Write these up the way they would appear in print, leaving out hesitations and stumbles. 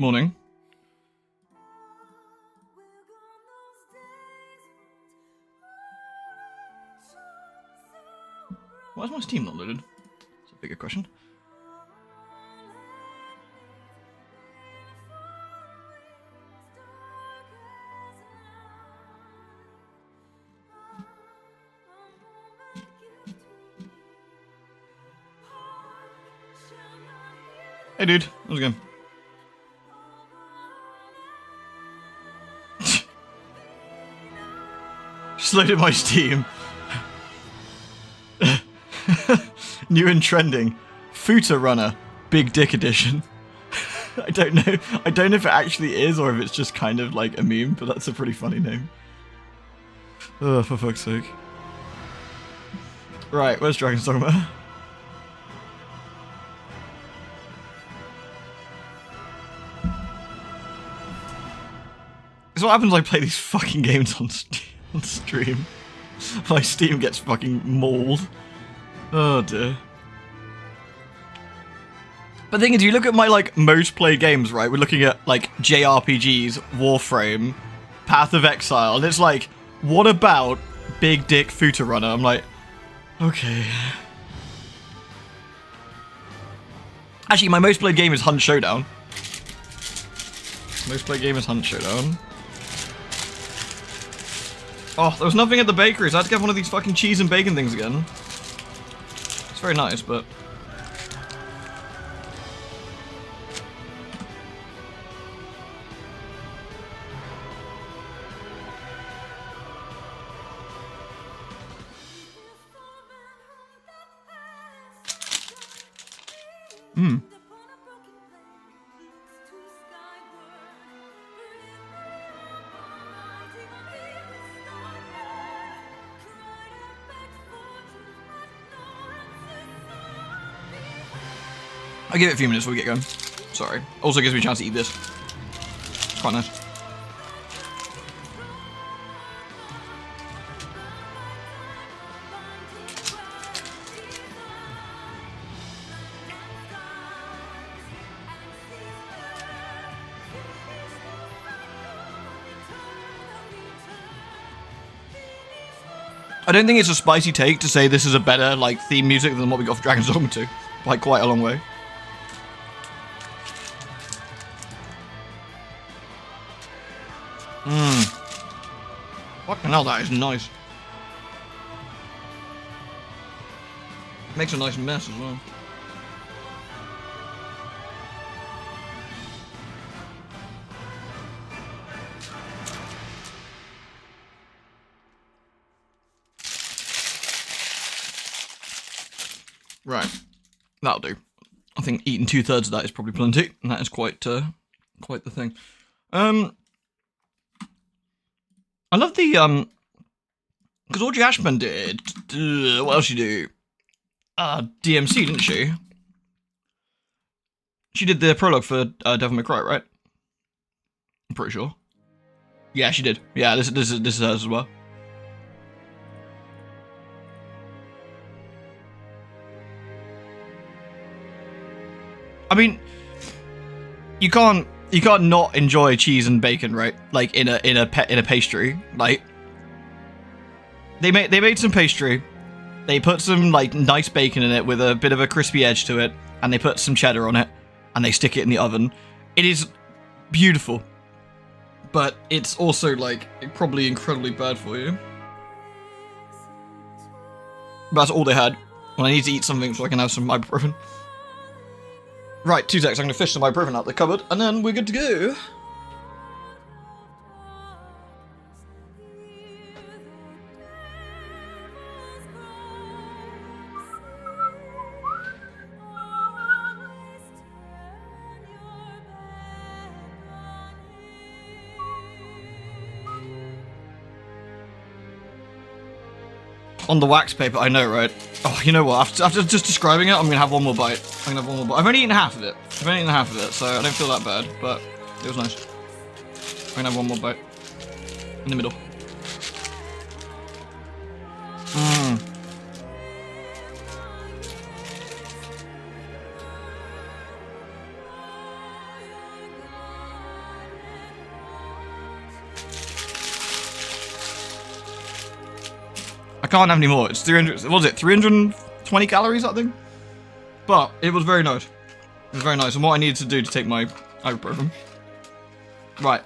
Morning. Why is my Steam not loaded? That's a bigger question. Hey dude, how's it going? Just loaded my Steam. New and trending. Futa Runner. Big Dick Edition. I don't know if it actually is or if it's just kind of like a meme, but that's a pretty funny name. Oh, for fuck's sake. Right, where's Dragon's Dogma? It's what happens when I play these fucking games on stream. My Steam gets fucking mauled. Oh dear. But the thing is, you look at my like most played games, right? We're looking at like JRPGs, Warframe, Path of Exile, and it's like, what about Big Dick Futa Runner? I'm like, okay. Actually, my most played game is Hunt Showdown. Most played game is Hunt Showdown. Oh, there was nothing at the bakery, so I had to get one of these fucking cheese and bacon things again. It's very nice, but... I'll give it a few minutes before we get going. Sorry. Also gives me a chance to eat this. It's quite nice. I don't think it's a spicy take to say this is a better like theme music than what we got for Dragon's Dogma 2. Like quite a long way. Fucking hell, that is nice. Makes a nice mess as well. Right, that'll do. I think eating 2/3 of that is probably plenty, and that is quite the thing. I love the because Audrey Ashburn did. What else she do? DMC, didn't she? She did the prologue for Devil May Cry, right? I'm pretty sure. Yeah, she did. Yeah, this is hers as well. I mean, you can't not enjoy cheese and bacon, right? Like in a pastry. Like they made some pastry. They put some like nice bacon in it with a bit of a crispy edge to it, and they put some cheddar on it, and they stick it in the oven. It is beautiful, but it's also like probably incredibly bad for you. But that's all they had. When I need to eat something so I can have some ibuprofen. Right, 2 seconds. I'm going to fish some ibuprofen out the cupboard, and then we're good to go. On the wax paper, I know, right? Oh, you know what? After just describing it, I'm gonna have one more bite. I've only eaten half of it. So I don't feel that bad, but it was nice. I'm gonna have one more bite. In the middle. I can't have any more. It's 300. What was it? 320 calories, that thing? But it was very nice. It was very nice. And what I needed to do to take my ibuprofen. Right.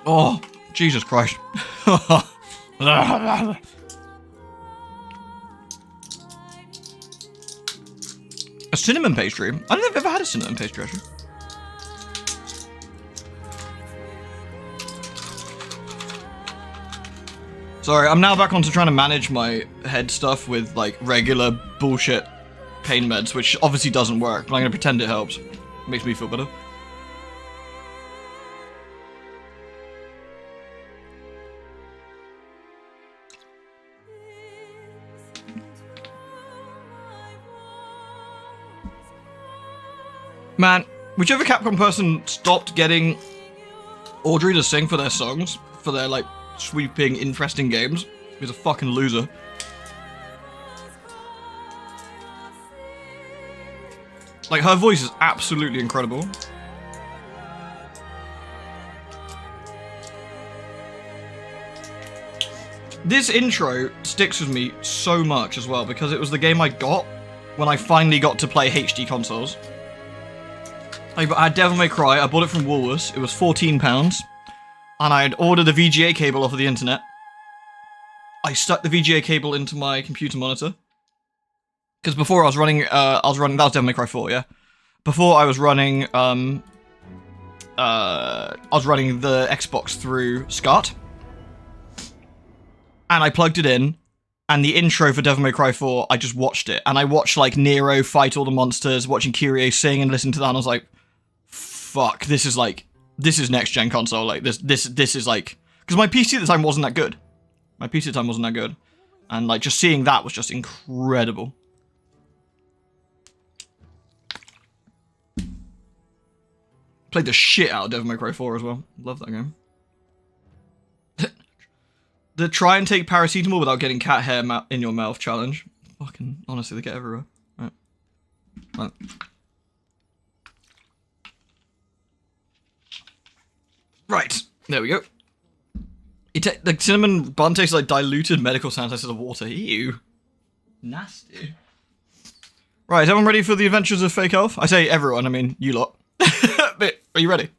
Oh, Jesus Christ. A cinnamon pastry? I don't know if I've ever had a cinnamon pastry, actually. Sorry, I'm now back onto trying to manage my head stuff with, like, regular bullshit pain meds, which obviously doesn't work, but I'm gonna pretend it helps. It makes me feel better. Man, whichever Capcom person stopped getting Audrey to sing for their songs, for their, like, sweeping, interesting games, is a fucking loser. Like, her voice is absolutely incredible. This intro sticks with me so much as well, because it was the game I got when I finally got to play HD consoles. I had Devil May Cry, I bought it from Woolworths, it was £14, and I had ordered the VGA cable off of the internet. I stuck the VGA cable into my computer monitor. Because before I was running, that was Devil May Cry 4, yeah? Before I was running, the Xbox through SCART. And I plugged it in, and the intro for Devil May Cry 4, I just watched it. And I watched, like, Nero fight all the monsters, watching Kyrie sing and listening to that, and I was like, fuck, this is next-gen console, like, this is, like... Because my PC at the time wasn't that good. And, like, just seeing that was just incredible. Played the shit out of Devil May Cry 4 as well. Love that game. The try and take paracetamol without getting cat hair in your mouth challenge. Fucking, honestly, they get everywhere. Right. Right, there we go. The cinnamon bun tastes like diluted medical sanitizer of water. Ew. Nasty. Right, is everyone ready for the adventures of Fake Elf? I say everyone, I mean you lot. But are you ready?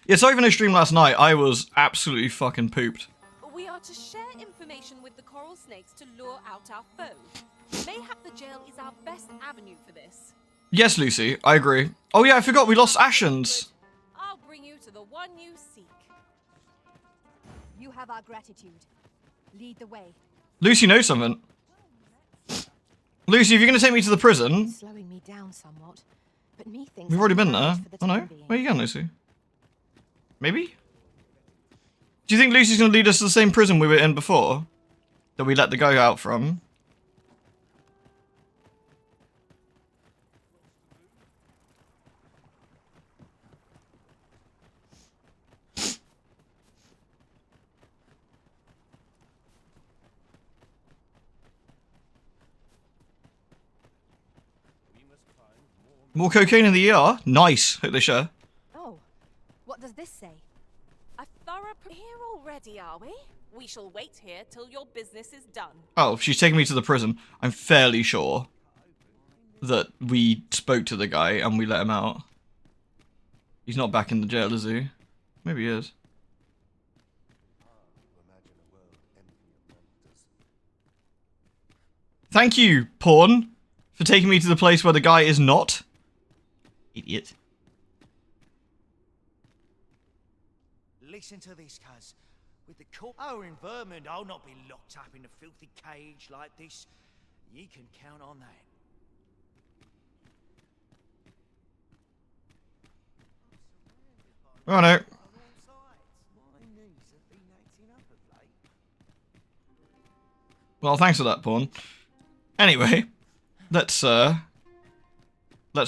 Yeah, sorry for no stream last night. I was absolutely fucking pooped. We are to share information with the coral snakes to lure out our foe. Mayhap the jail is our best avenue for this. Yes, Lucy, I agree. Oh yeah, I forgot we lost Ashens. I'll bring you to the one you seek. You have our gratitude. Lead the way. Lucy knows something. Lucy, if you're going to take me to the prison... Slowing me down somewhat, but methinks we've already been there. Oh no, where are you going, Lucy? Maybe? Do you think Lucy's going to lead us to the same prison we were in before? That we let the guy out from? More cocaine in the ER? Nice. Hope they share. Oh, what does this say? A thorough here already, are we? We shall wait here till your business is done. Oh, she's taking me to the prison. I'm fairly sure that we spoke to the guy and we let him out. He's not back in the jail, is he? Maybe he is. Thank you, Porn, for taking me to the place where the guy is not. Idiot. Listen to this, cuz. With the court over in Vermont, I'll not be locked up in a filthy cage like this. You can count on that. Oh no. Well, thanks for that, Porn. Anyway, let's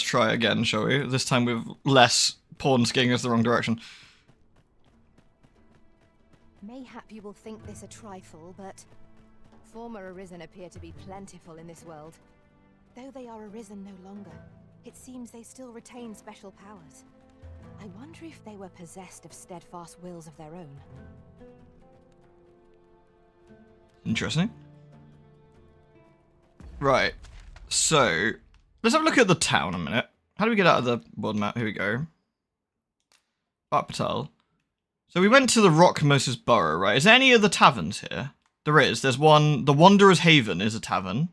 try again, shall we? This time with less Porn skiing us the wrong direction. Mayhap you will think this a trifle, but former Arisen appear to be plentiful in this world. Though they are Arisen no longer, it seems they still retain special powers. I wonder if they were possessed of steadfast wills of their own. Interesting. Right. So, let's have a look at the town a minute. How do we get out of the world map? Here we go. Bhat Patel. So we went to the Rockmoses Borough, right? Is there any other taverns here? There is. There's one. The Wanderer's Haven is a tavern.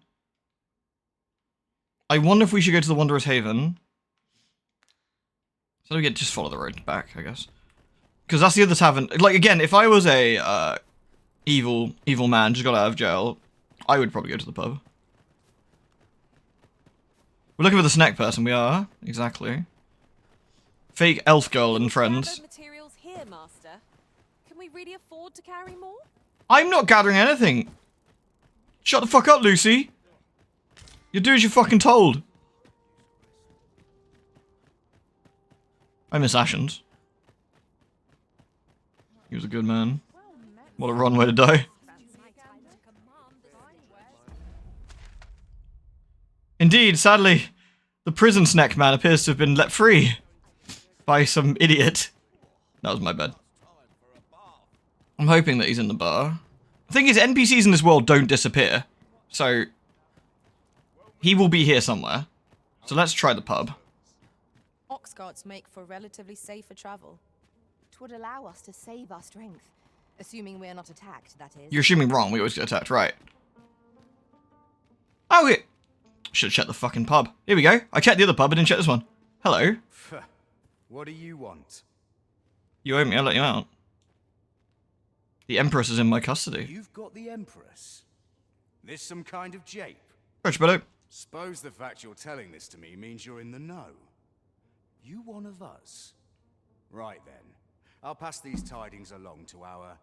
I wonder if we should go to the Wanderer's Haven. So we get just follow the road back, I guess. Because that's the other tavern. Like, again, if I was a evil man just got out of jail, I would probably go to the pub. We're looking for the snack person. We are. Exactly. Fake elf girl and friends. Materials here, Master. Can we really afford to carry more? I'm not gathering anything. Shut the fuck up, Lucy. You do as you're fucking told. I miss Ashens. He was a good man. What a wrong way to die. Indeed, sadly, the prison snack man appears to have been let free by some idiot. That was my bad. I'm hoping that he's in the bar. The thing is, NPCs in this world don't disappear. So, he will be here somewhere. So let's try the pub. Ox carts make for relatively safer travel. It would allow us to save our strength. Assuming we're not attacked, that is. You're assuming wrong, we always get attacked, right. Oh, wait. Should have checked the fucking pub. Here we go. I checked the other pub, I didn't check this one. Hello. What do you want? You owe me, I'll let you out. The Empress is in my custody. You've got the Empress? This some kind of jape? Rich Bello. Suppose the fact you're telling this to me means you're in the know. You one of us? Right then. I'll pass these tidings along to our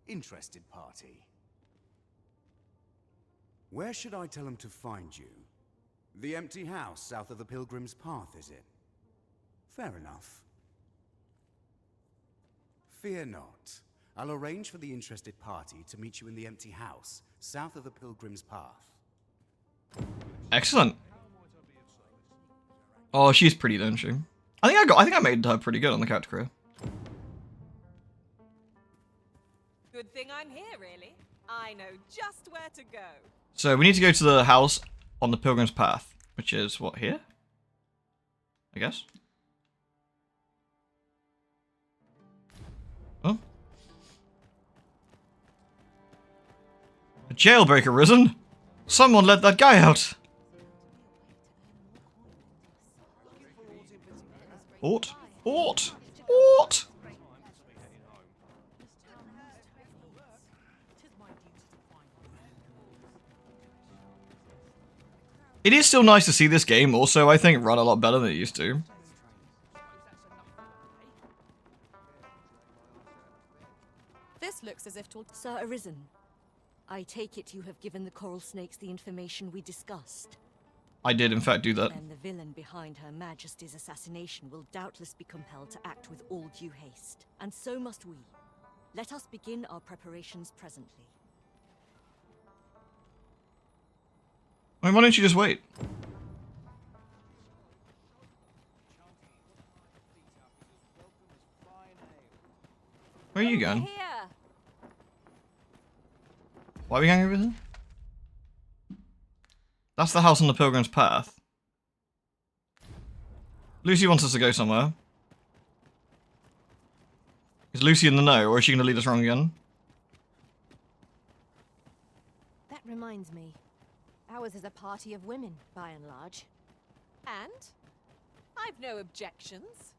interested party. Where should I tell them to find you? The empty house south of the Pilgrim's Path, is it? Fair enough. Fear not. I'll arrange for the interested party to meet you in the empty house south of the Pilgrim's Path. Excellent. Oh, she's pretty, don't she? I think I made her pretty good on the character career. Good thing I'm here, really. I know just where to go. So we need to go to the house on the Pilgrim's Path, which is what, here? I guess. Oh. A jailbreak arisen? Someone let that guy out. Ort? Ort? Ort? It is still nice to see this game also, I think, run a lot better than it used to. This looks as if Sir Arisen, I take it you have given the coral snakes the information we discussed. I did, in fact, do that. Then the villain behind Her Majesty's assassination will doubtless be compelled to act with all due haste. And so must we. Let us begin our preparations presently. I mean, why don't you just wait? Where are you going? Here. Why are we going over here? That's the house on the Pilgrim's Path. Lucy wants us to go somewhere. Is Lucy in the know, or is she going to lead us wrong again? That reminds me. Ours is a party of women, by and large. And I've no objections.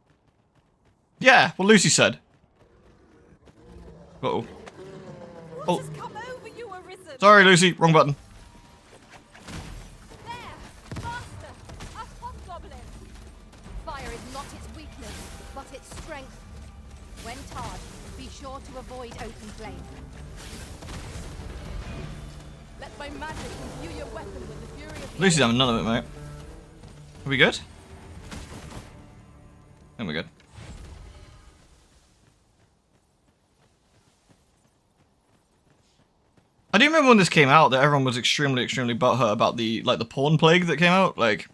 Yeah, what Lucy said. Uh-oh. What Oh. has come over you, Arisen? Sorry, Lucy. Wrong button. There! Master! A hobgoblin! Fire is not its weakness, but its strength. When charged, be sure to avoid open flame. let my magic imbue your weapon with the fury of the Lucy's having none of it, mate. Are we good? Then we're good. I do remember when this came out that everyone was extremely butthurt about the the porn plague that came out, like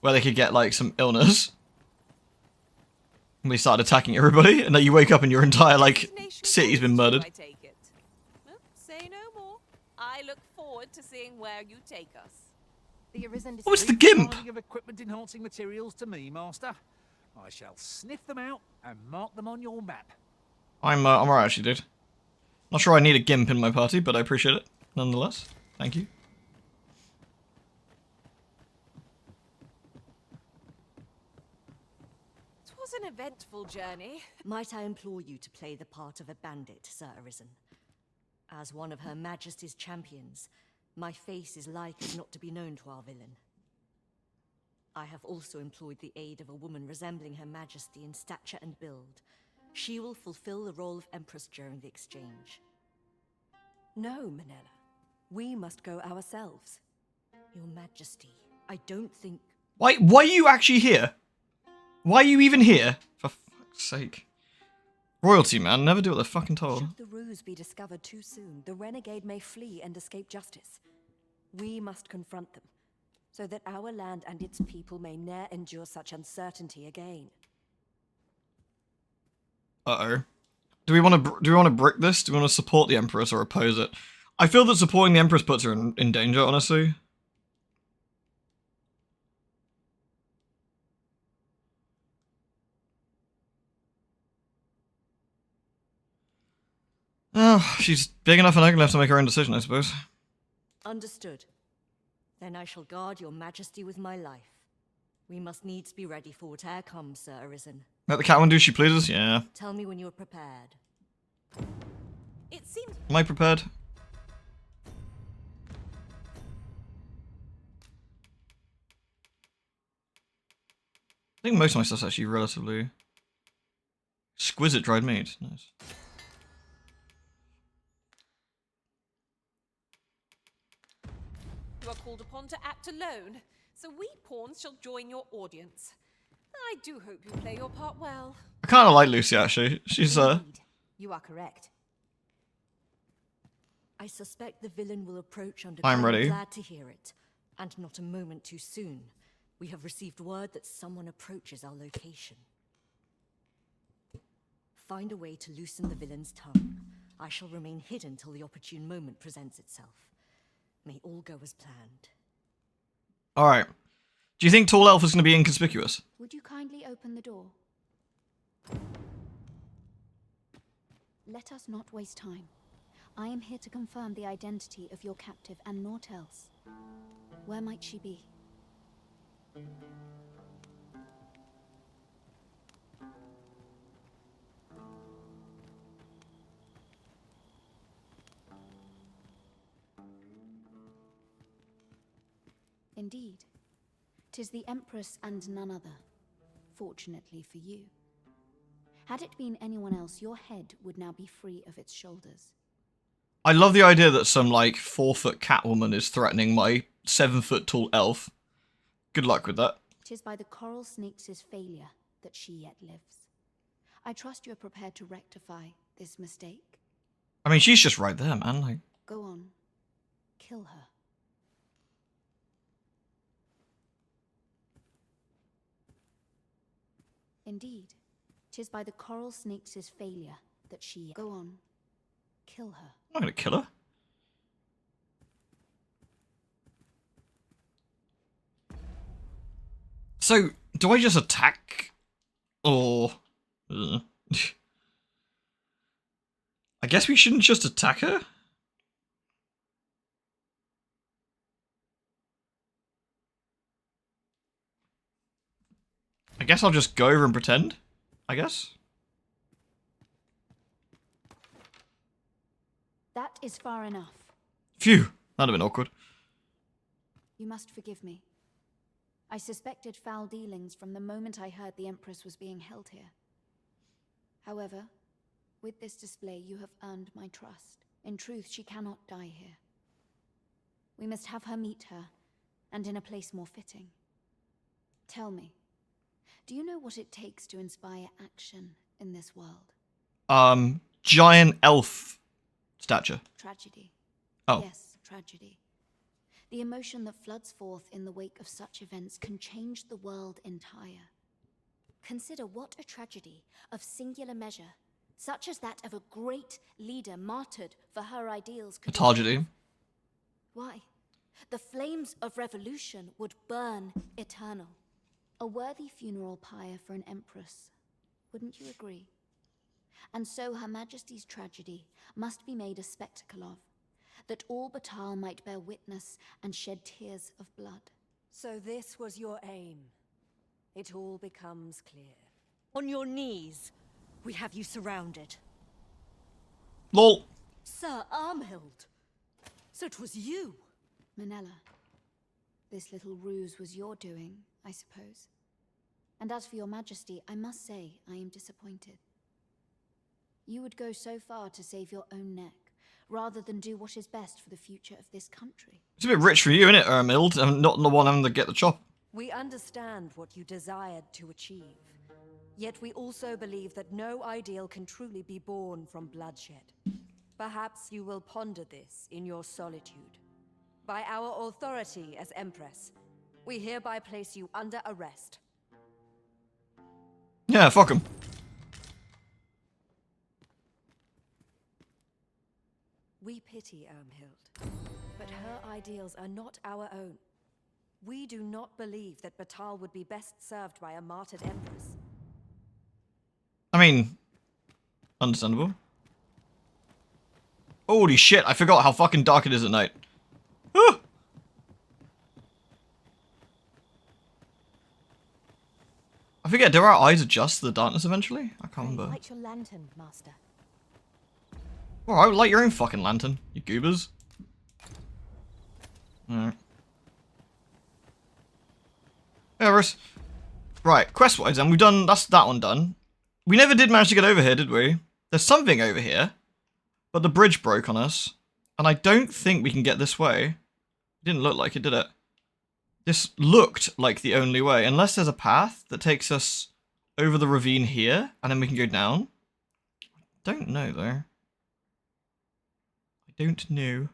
where they could get like some illness. And they started attacking everybody, and then you wake up and your entire like city's been murdered. I take it. Well, say no more. I look forward to seeing where you take us. The Arisen Oh, it's the Leave gimp! finding of equipment-enhancing materials to me, Master. I shall sniff them out and mark them on your map. I'm alright actually, dude. Not sure I need a gimp in my party, but I appreciate it nonetheless. Thank you. It was an eventful journey. Might I implore you to play the part of a bandit, Sir Arisen? As one of Her Majesty's champions, my face is like as not to be known to our villain. I have also employed the aid of a woman resembling Her Majesty in stature and build. She will fulfill the role of Empress during the exchange. No, Manella. We must go ourselves. Your Majesty, I don't think... Why are you actually here? Why are you even here? For fuck's sake. Royalty, man. Never do what they're fucking told. Should the ruse be discovered too soon, the renegade may flee and escape justice. We must confront them, so that our land and its people may ne'er endure such uncertainty again. Uh-oh. Do we want to brick this? Do we want to support the Empress or oppose it? I feel that supporting the Empress puts her in danger, honestly. Oh, she's big enough and ugly enough to make her own decision, I suppose. Understood. Then I shall guard your Majesty with my life. We must needs be ready for whate'er comes, Sir Arisen. Let the Catwoman do as she pleases? Yeah. Tell me when you are prepared. It seems Am I prepared? I think most of my stuff's actually relatively exquisite dried meat. Nice. you are called upon to act alone, so we pawns shall join your audience. I do hope you play your part well. I kind of like Lucy, actually. She's, Indeed. You are correct. I suspect the villain will approach under I'm ready. glad to hear it. And not a moment too soon. We have received word that someone approaches our location. Find a way to loosen the villain's tongue. I shall remain hidden till the opportune moment presents itself. May all go as planned. alright. Do you think Tall Elf is going to be inconspicuous? Would you kindly open the door? Let us not waste time. I am here to confirm the identity of your captive and naught else. Where might she be? Indeed. 'Tis the Empress and none other. Fortunately for you. Had it been anyone else, your head would now be free of its shoulders. I love the idea that some, like, 4-foot Catwoman is threatening my 7-foot tall elf. Good luck with that. 'Tis by the coral snake's failure that she yet lives. I trust you are prepared to rectify this mistake. I mean, she's just right there, man. Like, Go on. Kill her. Indeed. 'Tis by the coral snake's failure that she... Go on. Kill her. I'm not going to kill her. So, do I just attack? Or... I guess we shouldn't just attack her? I guess I'll just go over and pretend, I guess. That is far enough. Phew, that'd have been awkward. You must forgive me. I suspected foul dealings from the moment I heard the Empress was being held here. However, with this display you have earned my trust. In truth, she cannot die here. We must have her meet her, and in a place more fitting. Tell me, do you know what it takes to inspire action in this world? Giant elf stature. Tragedy. Oh. Yes, tragedy. The emotion that floods forth in the wake of such events can change the world entire. Consider what a tragedy of singular measure, such as that of a great leader martyred for her ideals, A could tragedy. Why? The flames of revolution would burn eternal. A worthy funeral pyre for an empress. Wouldn't you agree? And so Her Majesty's tragedy must be made a spectacle of, that all Batal might bear witness and shed tears of blood. So this was your aim. It all becomes clear. On your knees. We have you surrounded. Lol. Sir Armhild. So 'twas you. Manella, this little ruse was your doing, I suppose. And as for your Majesty, I must say I am disappointed. You would go so far to save your own neck, rather than do what is best for the future of this country. It's a bit rich for you, isn't it, Ermild? I'm not the one having to get the chop. We understand what you desired to achieve. Yet we also believe that no ideal can truly be born from bloodshed. Perhaps you will ponder this in your solitude. By our authority as Empress, we hereby place you under arrest. Yeah, fuck him. We pity Ermhild, but her ideals are not our own. We do not believe that Batal would be best served by a martyred Empress. I mean, understandable. Holy shit, I forgot how fucking dark it is at night. Ah! I forget, do our eyes adjust to the darkness eventually? I can't remember. Light your lantern, Master. Alright, light your own fucking lantern, you goobers. Alright. Yeah, right, quest-wise then, we've done, that's that one done. We never did manage to get over here, did we? There's something over here, but the bridge broke on us. And I don't think we can get this way. It didn't look like it, did it? This looked like the only way, unless there's a path that takes us over the ravine here, and then we can go down. I don't know, though. I don't know.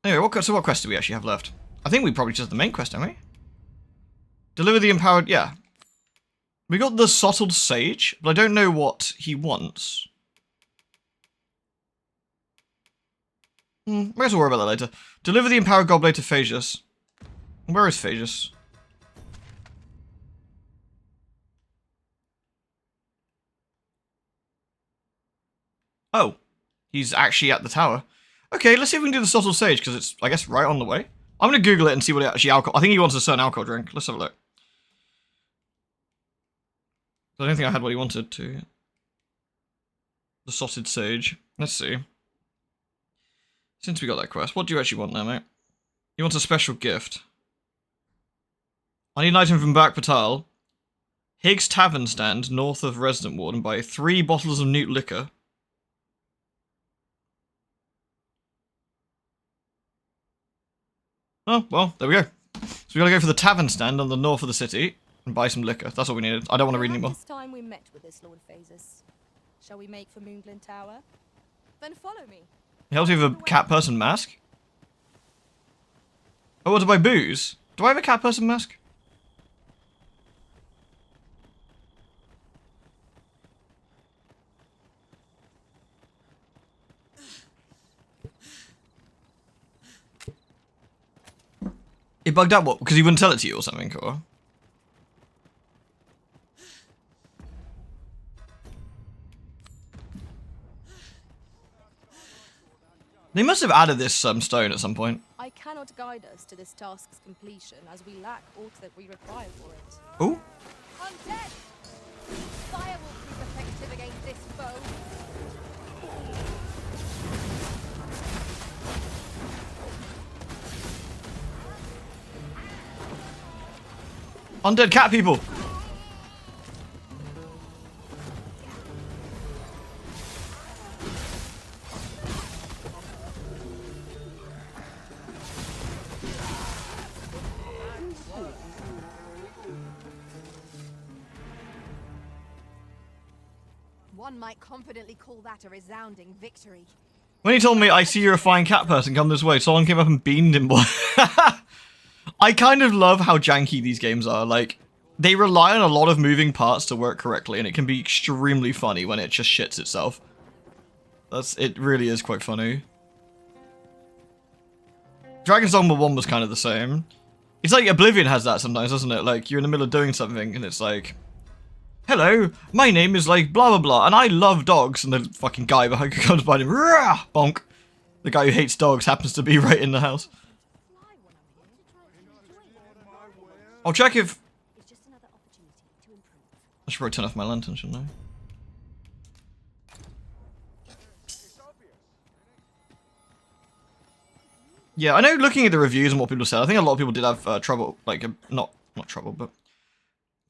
Anyway, what quest do we actually have left? I think we probably just the main quest, don't we? Deliver the empowered... yeah. We got the Sottled Sage, but I don't know what he wants. I guess we'll worry about that later. Deliver the empowered goblet to Phaeus. Where is Phaeus? Oh. He's actually at the tower. Okay, let's see if we can do the Sottled Sage, because it's, I guess, right on the way. I'm going to Google it and see what it actually alcohol... I think he wants a certain alcohol drink. Let's have a look. I don't think I had what he wanted to. The Sotted Sage. Let's see. Since we got that quest, what do you actually want now, mate? You want a special gift. I need an item from Back Patal. Higgs Tavern stand, north of Resident Ward, and buy 3 bottles of Newt liquor. Oh, well, there we go. So we gotta go for the tavern stand on the north of the city and buy some liquor. That's all we needed. I don't want to read anymore. This time we met with this Lord Phaeus. Shall we make for Moonglin Tower? Then follow me. It helps you with a cat person mask. Oh, what, to buy booze? Do I have a cat person mask? It bugged out, what? Because he wouldn't tell it to you or something, or? They must have added this stone at some point. I cannot guide us to this task's completion, as we lack aught that we require for it. Oh? Undead! Fire will prove effective against this foe. Undead cat people! One might confidently call that a resounding victory. When he told me, I see you're a fine cat person, come this way, someone came up and beamed him. I kind of love how janky these games are. Like, they rely on a lot of moving parts to work correctly, and it can be extremely funny when it just shits itself. It really is quite funny. Dragon's Dogma 1 was kind of the same. It's like Oblivion has that sometimes, doesn't it? Like, you're in the middle of doing something, and it's like, hello, my name is like blah blah blah, and I love dogs, and the fucking guy behind comes behind him, rah, bonk. The guy who hates dogs happens to be right in the house. I'll check if... I should probably turn off my lantern, shouldn't I? Yeah, I know looking at the reviews and what people said, I think a lot of people did have trouble, like, not trouble, but...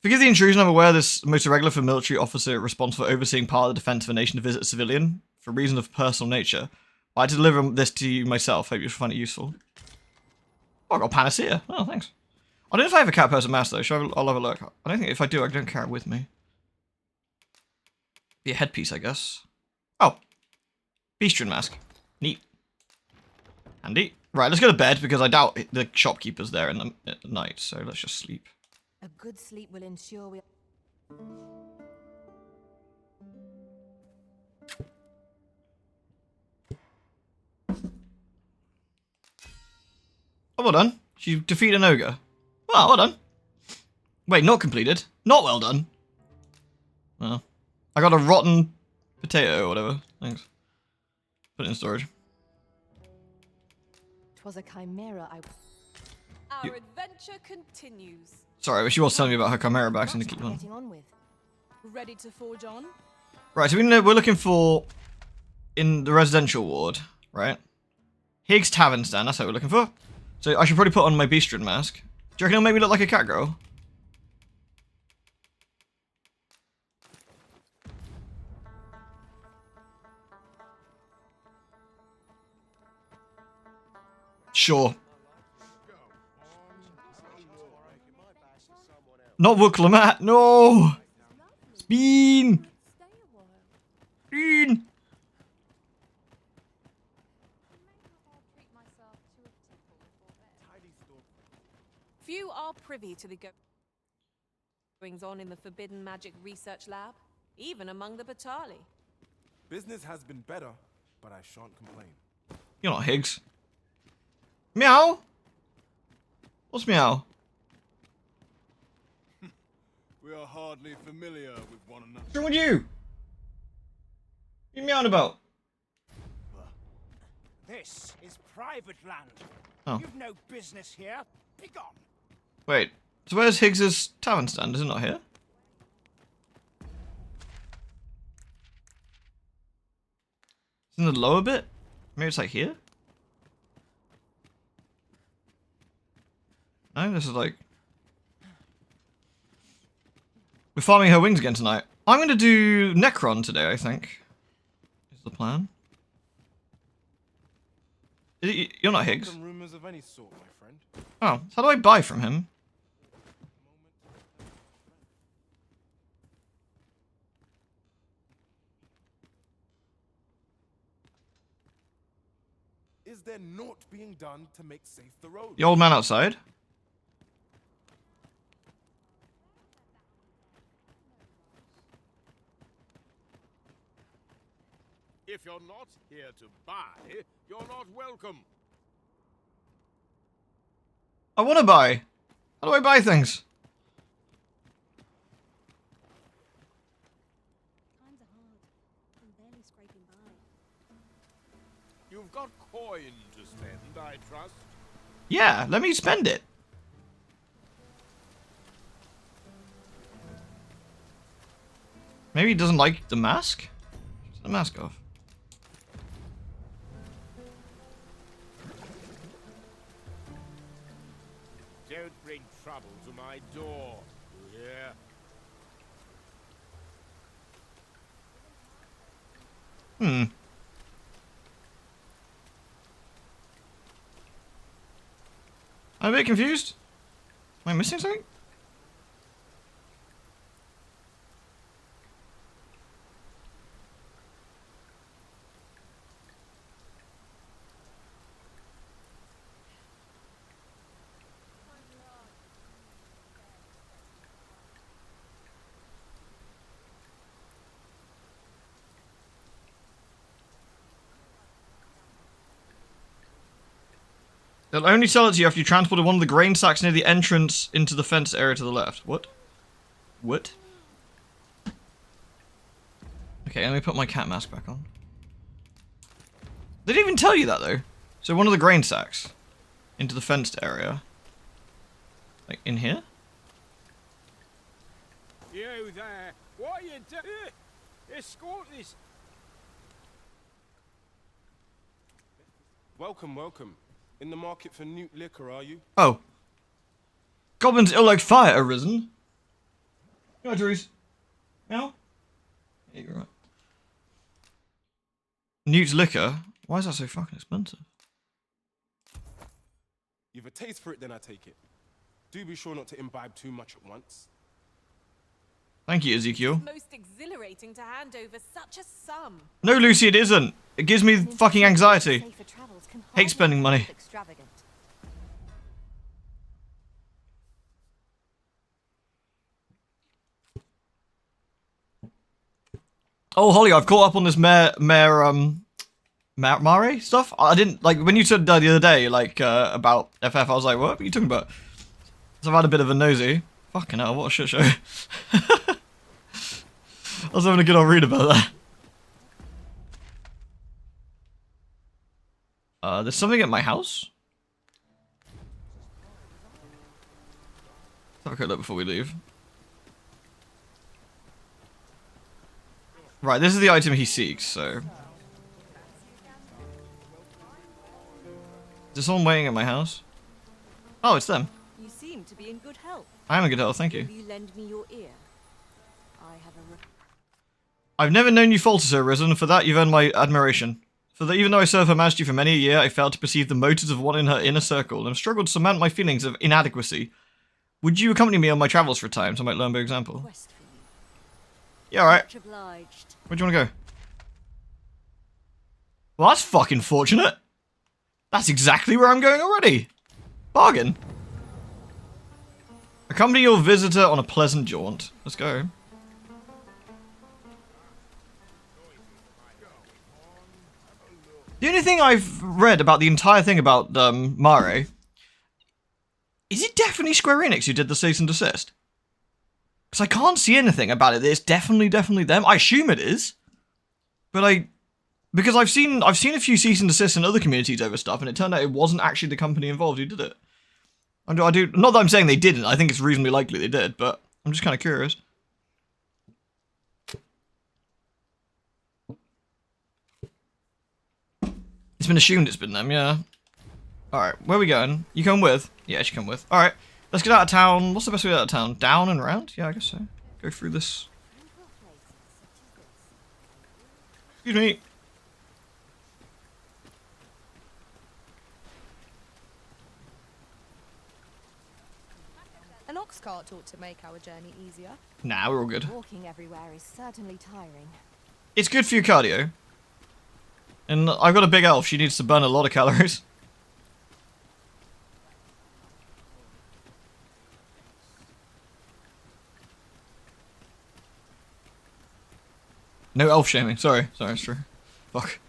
Forgive the intrusion, I'm aware this most irregular for military officer responsible for overseeing part of the defense of a nation to visit a civilian, for reasons of personal nature. I had to deliver this to you myself, hope you find it useful. Oh, I got Panacea. Oh, thanks. I don't know if I have a cat person mask though, I'll have a look. I don't think, if I do, I don't carry it with me. Be a headpiece, I guess. Oh. Beastrian mask. Neat. Handy. Right, let's go to bed, because I doubt the shopkeeper's there in at night, so let's just sleep. A good sleep will ensure we... Oh, well done. She defeated an ogre. Oh, well done. Wait, not completed. Not well done. Oh. I got a rotten potato or whatever. Thanks. Put it in storage. 'Twas a chimera Our adventure continues. Sorry, but she was telling me about her chimera backs and to keep on. getting on with. Ready to forge on? Right, so we're looking for in the residential ward, right? Higgs Tavern Stand, that's what we're looking for. So I should probably put on my Beastrian mask. Do you reckon it'll make me look like a cat girl? Sure. Not Wooklamat, no! Bean! Bean! Few are privy to the goings on in the Forbidden Magic Research Lab, even among the Batali. Business has been better, but I shan't complain. You're not Higgs. Meow? What's meow? We are hardly familiar with one another. What's wrong with you? What are you meowing about? This is private land. Oh. You've no business here. Be gone. Wait, so where's Higgs's tavern stand? Is it not here? It's in the lower bit? Maybe it's like here? No, this is like... We're farming her wings again tonight. I'm going to do Necron today, I think. Is the plan. You're not Higgs. Some rumors of any sort, my friend. Oh, so how do I buy from him? Is there naught being done to make safe the road? The old man outside? If you're not here to buy, you're not welcome. I want to buy. How do I buy things? Times are hard. I'm barely scraping by. You've got coin to spend, I trust. Yeah, let me spend it. Maybe he doesn't like the mask? Take the mask off. Don't bring trouble to my door, you hear? I'm a bit confused. Am I missing something? They'll only sell it to you after you transported one of the grain sacks near the entrance into the fenced area to the left. What? What? Okay, let me put my cat mask back on. They didn't even tell you that, though. So one of the grain sacks into the fenced area. Like, in here? You there. What are you doing? Escort this. Welcome, welcome. In the market for newt liquor, are you? Oh. Goblins ill like fire, arisen. Go on, Therese. Meow? Yeah, you're right. Newt's liquor? Why is that so fucking expensive? You've a taste for it, then I take it. Do be sure not to imbibe too much at once. Thank you, Ezekiel. Most exhilarating to hand over such a sum. No, Lucy, it isn't. It gives me fucking anxiety. Safer travels can Hate hardly spending be money. extravagant. Oh, Holly, I've caught up on this Mare stuff. I didn't, like, when you said the other day, like, about FF, I was like, what are you talking about? So I've had a bit of a nosy. Fucking hell, what a shit show. I was having a good old read about that. There's something at my house? Let's have a quick look before we leave. Right, this is the item he seeks, so... Is there someone waiting at my house? Oh, it's them. You seem to be in good health. I am in good health, thank you. Will you lend me your ear? I have a... I've never known you falter, Sir Risen, and for that you've earned my admiration. For that, even though I serve Her Majesty for many a year, I failed to perceive the motives of one in her inner circle, and have struggled to surmount my feelings of inadequacy. Would you accompany me on my travels for a time, so I might learn by example? Quest for you. Yeah, alright. Much obliged. Where do you want to go? Well, that's fucking fortunate. That's exactly where I'm going already. Bargain. Accompany your visitor on a pleasant jaunt. Let's go. The only thing I've read about the entire thing about Mare, is it definitely Square Enix who did the cease and desist? Because I can't see anything about it. It's definitely them. I assume it is, but because I've seen a few cease and desists in other communities over stuff, and it turned out it wasn't actually the company involved who did it. I do not that I'm saying they didn't. I think it's reasonably likely they did, but I'm just kind of curious. It's been assumed it's been them, yeah. Alright, where are we going? You coming with? Yeah, she come with. Alright, let's get out of town. What's the best way out of town? Down and around? Yeah, I guess so. Go through this. Excuse me. An ox cart ought to make our journey easier. Nah, we're all good. Walking everywhere is certainly tiring. It's good for your cardio. And I've got a big elf. She needs to burn a lot of calories. No elf shaming. Sorry, it's true. Fuck.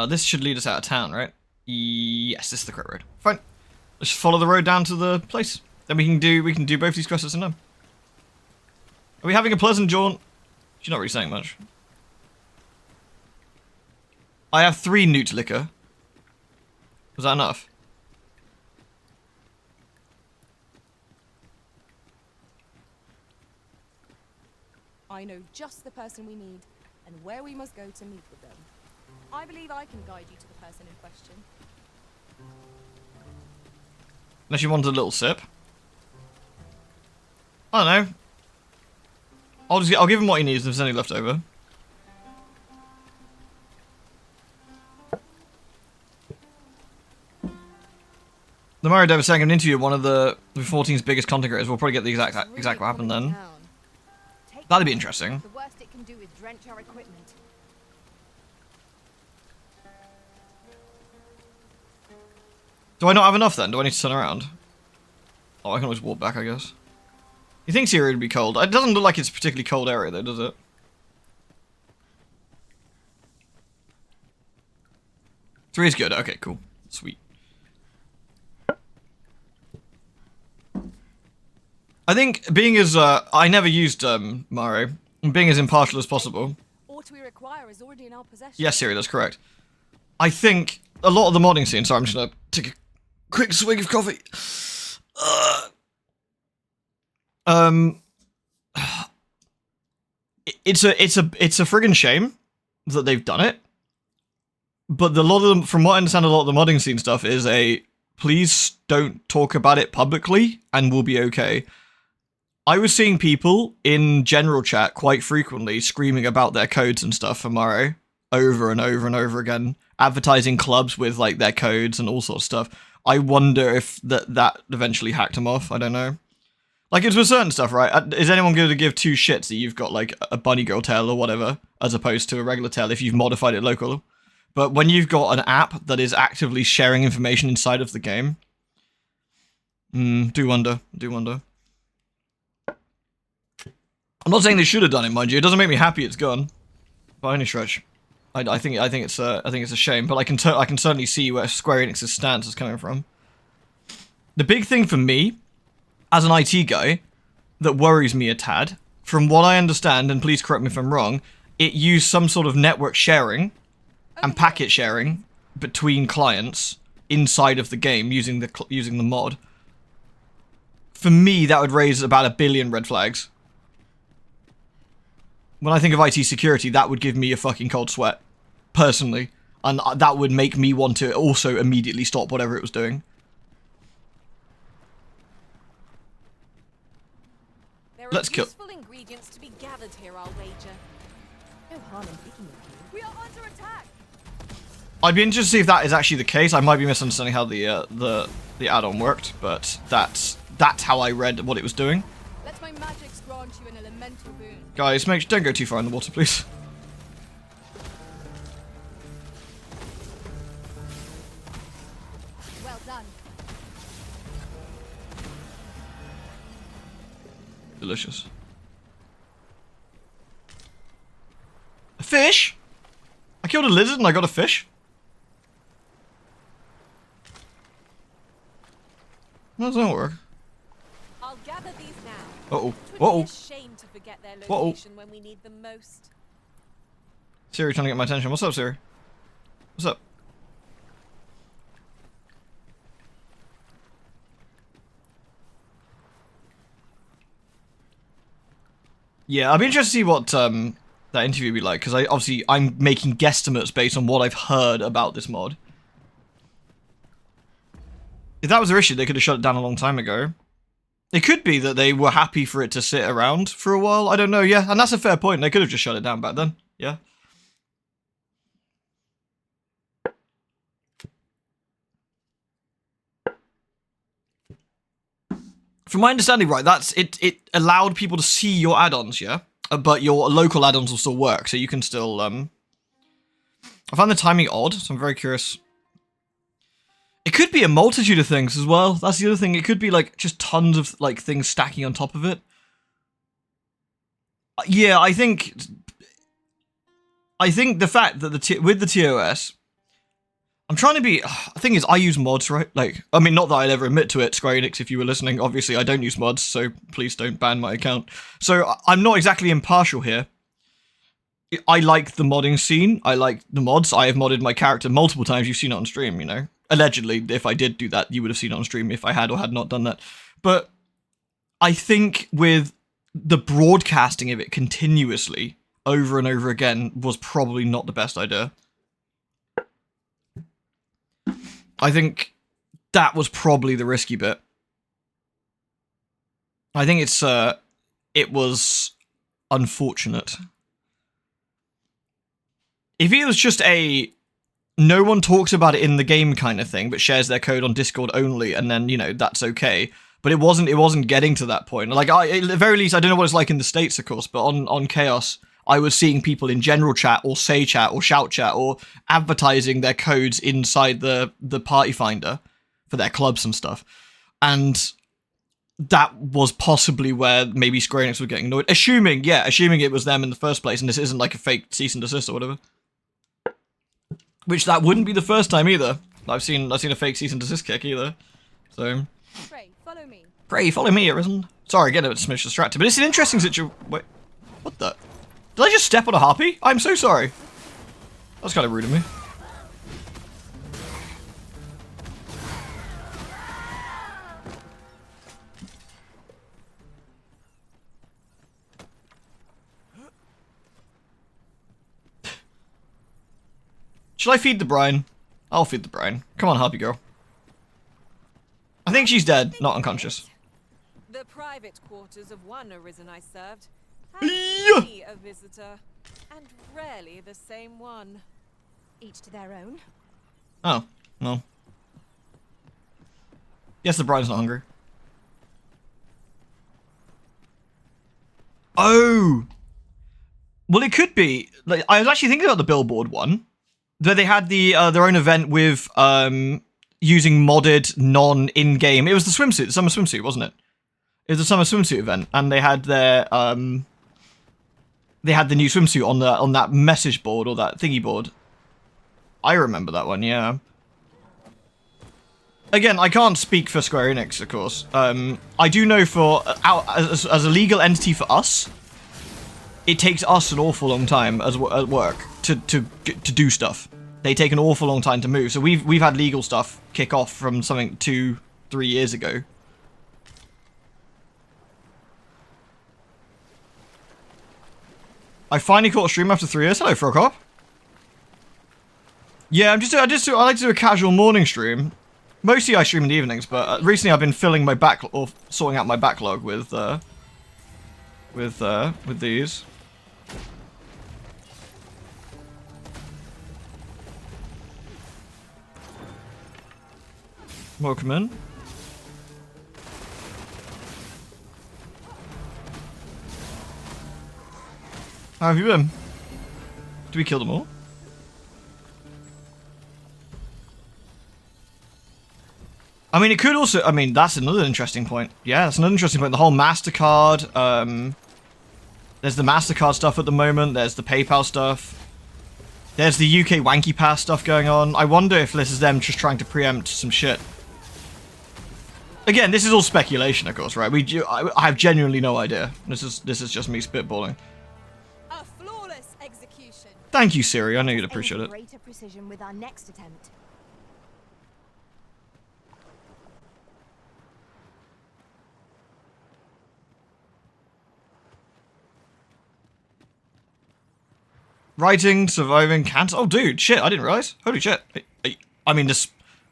This should lead us out of town, right? Yes, this is the correct road. Fine. Let's just follow the road down to the place. Then we can do both these quests in them. Are we having a pleasant jaunt? She's not really saying much. I have 3 newt liquor. Was that enough? I know just the person we need and where we must go to meet with them. I believe I can guide you to the person in question. Unless you wanted a little sip. I don't know. I'll give him what he needs if there's any left over. The Mario Dev was saying in an interview, one of the 14's biggest content creators will probably get the exact what happened then. That'd be interesting. The worst it can do is drench our equipment. Do I not have enough then? Do I need to turn around? Oh, I can always walk back, I guess. You think Syria would be cold? It doesn't look like it's a particularly cold area though, does it? 3 is good. Okay, cool. Sweet. I think being as, I never used, Mario. Being as impartial as possible. What we require is already in our possession. Yes, Siri, that's correct. I think a lot of the modding scene, sorry, I'm just gonna take a quick swig of coffee. It's a friggin' shame that they've done it. But a lot of them, from what I understand, a lot of the modding scene stuff is please don't talk about it publicly and we'll be okay. I was seeing people in general chat quite frequently screaming about their codes and stuff for Mario over and over and over again, advertising clubs with like their codes and all sorts of stuff. I wonder if that eventually hacked them off. I don't know. Like, it's with certain stuff, right? Is anyone going to give 2 shits that you've got like a bunny girl tail or whatever, as opposed to a regular tail if you've modified it local? But when you've got an app that is actively sharing information inside of the game, do wonder. I'm not saying they should have done it, mind you. It doesn't make me happy it's gone, by any stretch. I think it's a shame, but I can certainly see where Square Enix's stance is coming from. The big thing for me, as an IT guy, that worries me a tad, from what I understand, and please correct me if I'm wrong, it used some sort of network sharing and packet sharing between clients inside of the game using the mod. For me, that would raise about 1 billion red flags. When I think of IT security, that would give me a fucking cold sweat, personally. And that would make me want to also immediately stop whatever it was doing. Let's kill. Useful ingredients to be gathered here, I'll wager. No harm in picking them. We are under attack. I'd be interested to see if that is actually the case. I might be misunderstanding how the add-on worked, but that's how I read what it was doing. Let my magics grant you an elemental boon. Guys, don't go too far in the water, please. Well done. Delicious. A fish? I killed a lizard and I got a fish? How does that work? I'll gather these now. Uh-oh. It would be a shame to forget their location when we need them most. Siri trying to get my attention. What's up, Siri? What's up? Yeah, I'd be interested to see what that interview would be like, because I'm making guesstimates based on what I've heard about this mod. If that was their issue, they could have shut it down a long time ago. It could be that they were happy for it to sit around for a while. I don't know, yeah. And that's a fair point. They could have just shut it down back then. Yeah. From my understanding, right, it allowed people to see your add-ons, yeah? But your local add-ons will still work, so you can still, I found the timing odd, so I'm very curious. It could be a multitude of things as well. That's the other thing. It could be, like, just tons of, like, things stacking on top of it. Yeah, I think the fact that with the TOS, I'm trying to be... The thing is, I use mods, right? Like, I mean, not that I'd ever admit to it, Square Enix, if you were listening. Obviously, I don't use mods, so please don't ban my account. So, I'm not exactly impartial here. I like the modding scene. I like the mods. I have modded my character multiple times. You've seen it on stream, you know? Allegedly, if I did do that, you would have seen it on stream if I had or had not done that. But I think with the broadcasting of it continuously, over and over again, was probably not the best idea. I think that was probably the risky bit. I think it was unfortunate. If it was just no one talks about it in the game kind of thing, but shares their code on Discord only, and then, you know, that's okay. But it wasn't getting to that point. Like, at the very least, I don't know what it's like in the States, of course, but on Chaos, I was seeing people in general chat, or say chat, or shout chat, or advertising their codes inside the party finder for their clubs and stuff. And that was possibly where maybe Square Enix was getting annoyed. Assuming it was them in the first place, and this isn't like a fake cease and desist or whatever. Which that wouldn't be the first time either. I've seen a fake cease and desist kick either. So. Pray, follow me. Pray, follow me, Arisen. Sorry, again, it's smidge distracted, but it's an interesting situation. Wait, what the? Did I just step on a harpy? I'm so sorry. That was kind of rude of me. Should I feed the brine? I'll feed the brine. Come on, harpy girl. I think she's dead, not unconscious. The private quarters of one Arisen I served Yeah. had me a visitor, and rarely the same one. Each to their own. Oh, well. Yes, the bride's not hungry. Oh! Well, it could be. Like, I was actually thinking about the Billboard one. Where they had their own event with using modded non-in-game. It was the swimsuit, the summer swimsuit, wasn't it? It was the summer swimsuit event, and they had their they had the new swimsuit on that message board or that thingy board. I remember that one, yeah. Again, I can't speak for Square Enix, of course. I do know for as a legal entity for us, it takes us an awful long time at work to do stuff. They take an awful long time to move. So we've had legal stuff kick off from something 2-3 years ago. I finally caught a stream after 3 years. Hello, Frogcop. Yeah, I like to do a casual morning stream. Mostly I stream in the evenings, but recently I've been filling my sorting out my backlog with these. Welcome in. How have you been? Did we kill them all? I mean, it could also... I mean, that's another interesting point. Yeah, that's another interesting point. The whole MasterCard... there's the MasterCard stuff at the moment. There's the PayPal stuff. There's the UK Wanky Pass stuff going on. I wonder if this is them just trying to preempt some shit. Again, this is all speculation, of course, right? I have genuinely no idea. This is just me spitballing. A flawless execution. Thank you, Siri. I know you'd appreciate it. Greater precision with our next attempt. Writing, surviving, cancer. Oh, dude, shit! I didn't realize. Holy shit! I mean, the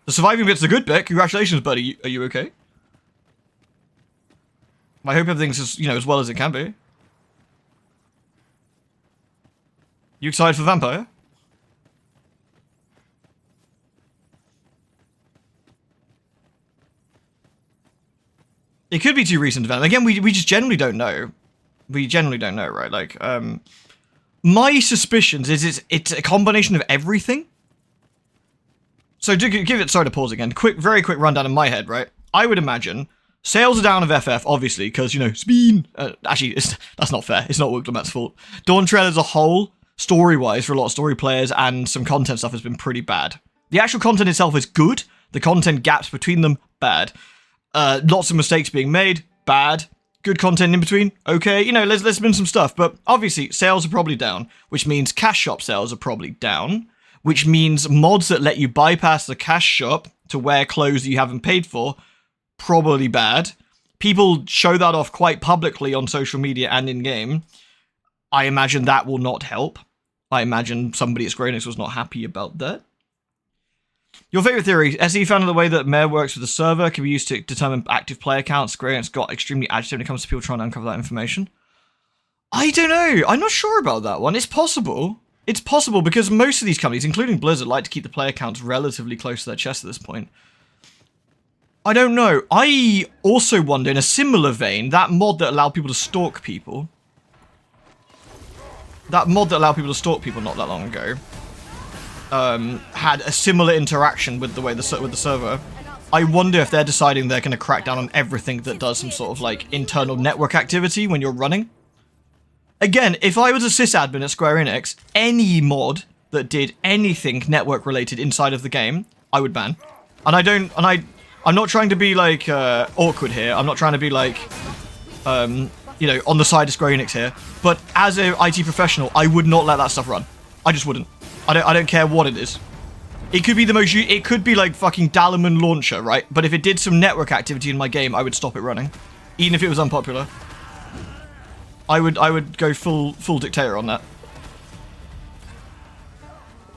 surviving bit's the good bit. Congratulations, buddy. Are you okay? I hope everything's as well as it can be. You excited for Vampire? It could be too recent development. Again, we just generally don't know. We generally don't know, right? Like, my suspicions is it's a combination of everything. So to give it, sorry to pause again, very quick rundown in my head, right? I would imagine sales are down of FF, obviously, because, Speen. Actually, that's not fair. It's not Wooglamat's fault. Dawn Trail as a whole, story-wise, for a lot of story players and some content stuff has been pretty bad. The actual content itself is good. The content gaps between them, bad. Lots of mistakes being made, bad. Good content in between, okay. There's been some stuff, but obviously sales are probably down, which means cash shop sales are probably down, which means mods that let you bypass the cash shop to wear clothes that you haven't paid for, probably bad. People show that off quite publicly on social media and in-game. I imagine that will not help. I imagine somebody at Square Enix was not happy about that. Your favorite theory, SE found the way that Mayor works with the server can be used to determine active player counts. Square Enix got extremely agitated when it comes to people trying to uncover that information. I don't know. I'm not sure about that one. It's possible. It's possible because most of these companies, including Blizzard, like to keep the player counts relatively close to their chest at this point. I don't know. I also wonder, in a similar vein, that mod that allowed people to stalk people. That mod that allowed people to stalk people not that long ago. Had a similar interaction with the way with the server. I wonder if they're deciding they're going to crack down on everything that does some sort of like internal network activity when you're running. Again, if I was a sysadmin at Square Enix, any mod that did anything network related inside of the game, I would ban. And I'm not trying to be like awkward here. I'm not trying to be like, you know, on the side of Square Enix here. But as an IT professional, I would not let that stuff run. I just wouldn't. I don't care what it is. It could be the most. It could be like fucking Dallerman launcher, right? But if it did some network activity in my game, I would stop it running, even if it was unpopular. I would go full dictator on that.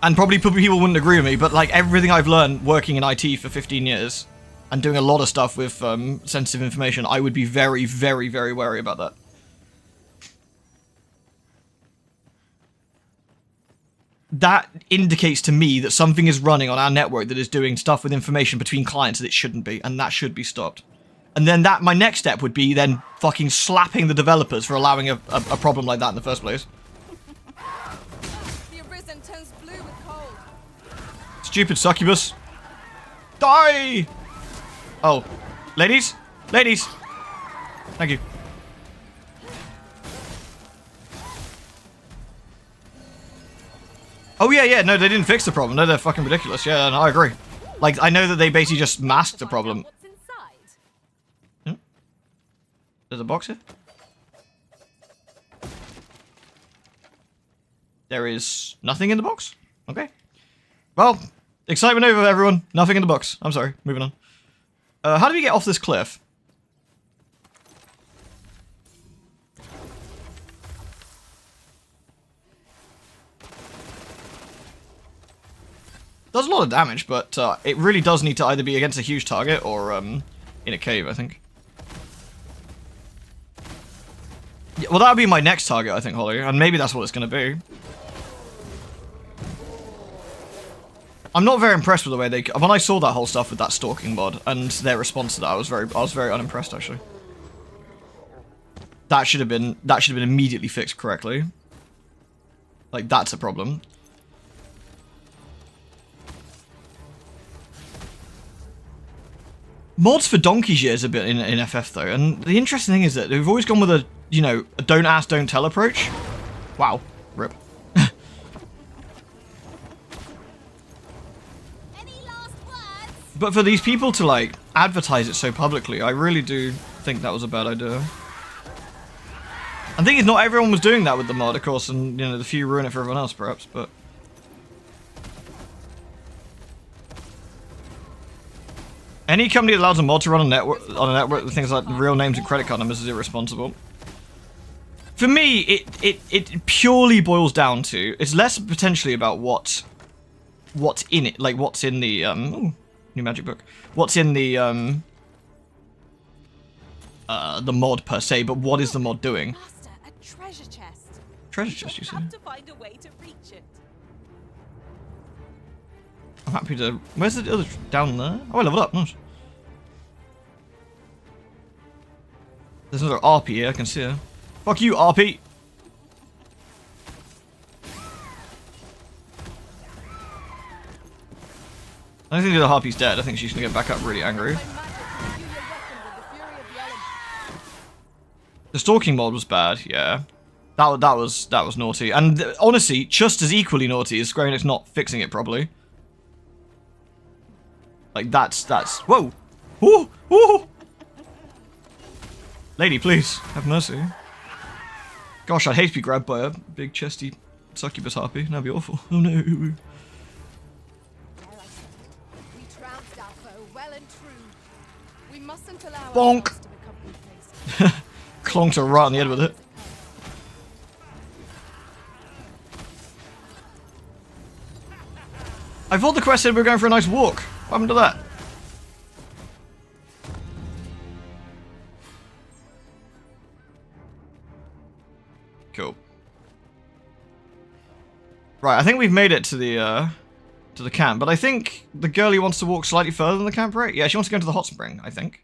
And probably people wouldn't agree with me, but like everything I've learned working in IT for 15 years and doing a lot of stuff with sensitive information, I would be very, very, very wary about that. That indicates to me that something is running on our network that is doing stuff with information between clients that it shouldn't be, and that should be stopped. And then my next step would be then fucking slapping the developers for allowing a problem like that in the first place. The Arisen turns blue with cold. Stupid succubus. Die! Oh. Ladies? Ladies! Thank you. Oh yeah, no, they didn't fix the problem. No, they're fucking ridiculous. Yeah, no, I agree. Like, I know that they basically just masked the problem. There's a box here? There is nothing in the box? Okay. Well, excitement over, everyone. Nothing in the box. I'm sorry. Moving on. How do we get off this cliff? Does a lot of damage, but it really does need to either be against a huge target or in a cave, I think. Yeah, well, that would be my next target, I think, Holly, and maybe that's what it's going to be. I'm not very impressed with the way they... When I saw that whole stuff with that stalking mod and their response to that, I was very unimpressed, actually. That should have been immediately fixed correctly. Like, that's a problem. Mods for donkey's years a bit in FF though, and the interesting thing is that they've always gone with a, you know, a don't ask, don't tell approach. Wow. Rip. Any last words? But for these people to, like, advertise it so publicly, I really do think that was a bad idea. I think it's not everyone was doing that with the mod, of course, and, you know, the few ruin it for everyone else, perhaps, but... Any company that allows a mod to run on a network with things like real names and credit card numbers is irresponsible. For me, it purely boils down to, it's less potentially about what's in it, like what's in the ooh, new magic book. What's in the mod per se, but what is the mod doing? Master, a treasure chest. Treasure chest, you say? Have to find a way to reach it. I'm happy to... Where's the other... Down there? Oh, I leveled up. Nice. There's another RP here. I can see her. Fuck you, RP! I don't think the other harpy's dead. I think she's gonna get back up really angry. The stalking mod was bad, yeah. That was naughty. And honestly, just as equally naughty is Square Enix not fixing it properly. Like, that's... Whoa! Ooh! Ooh! Lady, please, have mercy. Gosh, I'd hate to be grabbed by a big chesty succubus harpy. That'd be awful. Oh no. We trounced our foe well and true. We mustn't allow Bonk! ourselves to become complacent. Clonked her right on the head with it. I thought the quest said we were going for a nice walk. What happened to that? Cool. Right, I think we've made it to the camp, but I think the girlie wants to walk slightly further than the camp, right? Yeah, she wants to go into the hot spring, I think.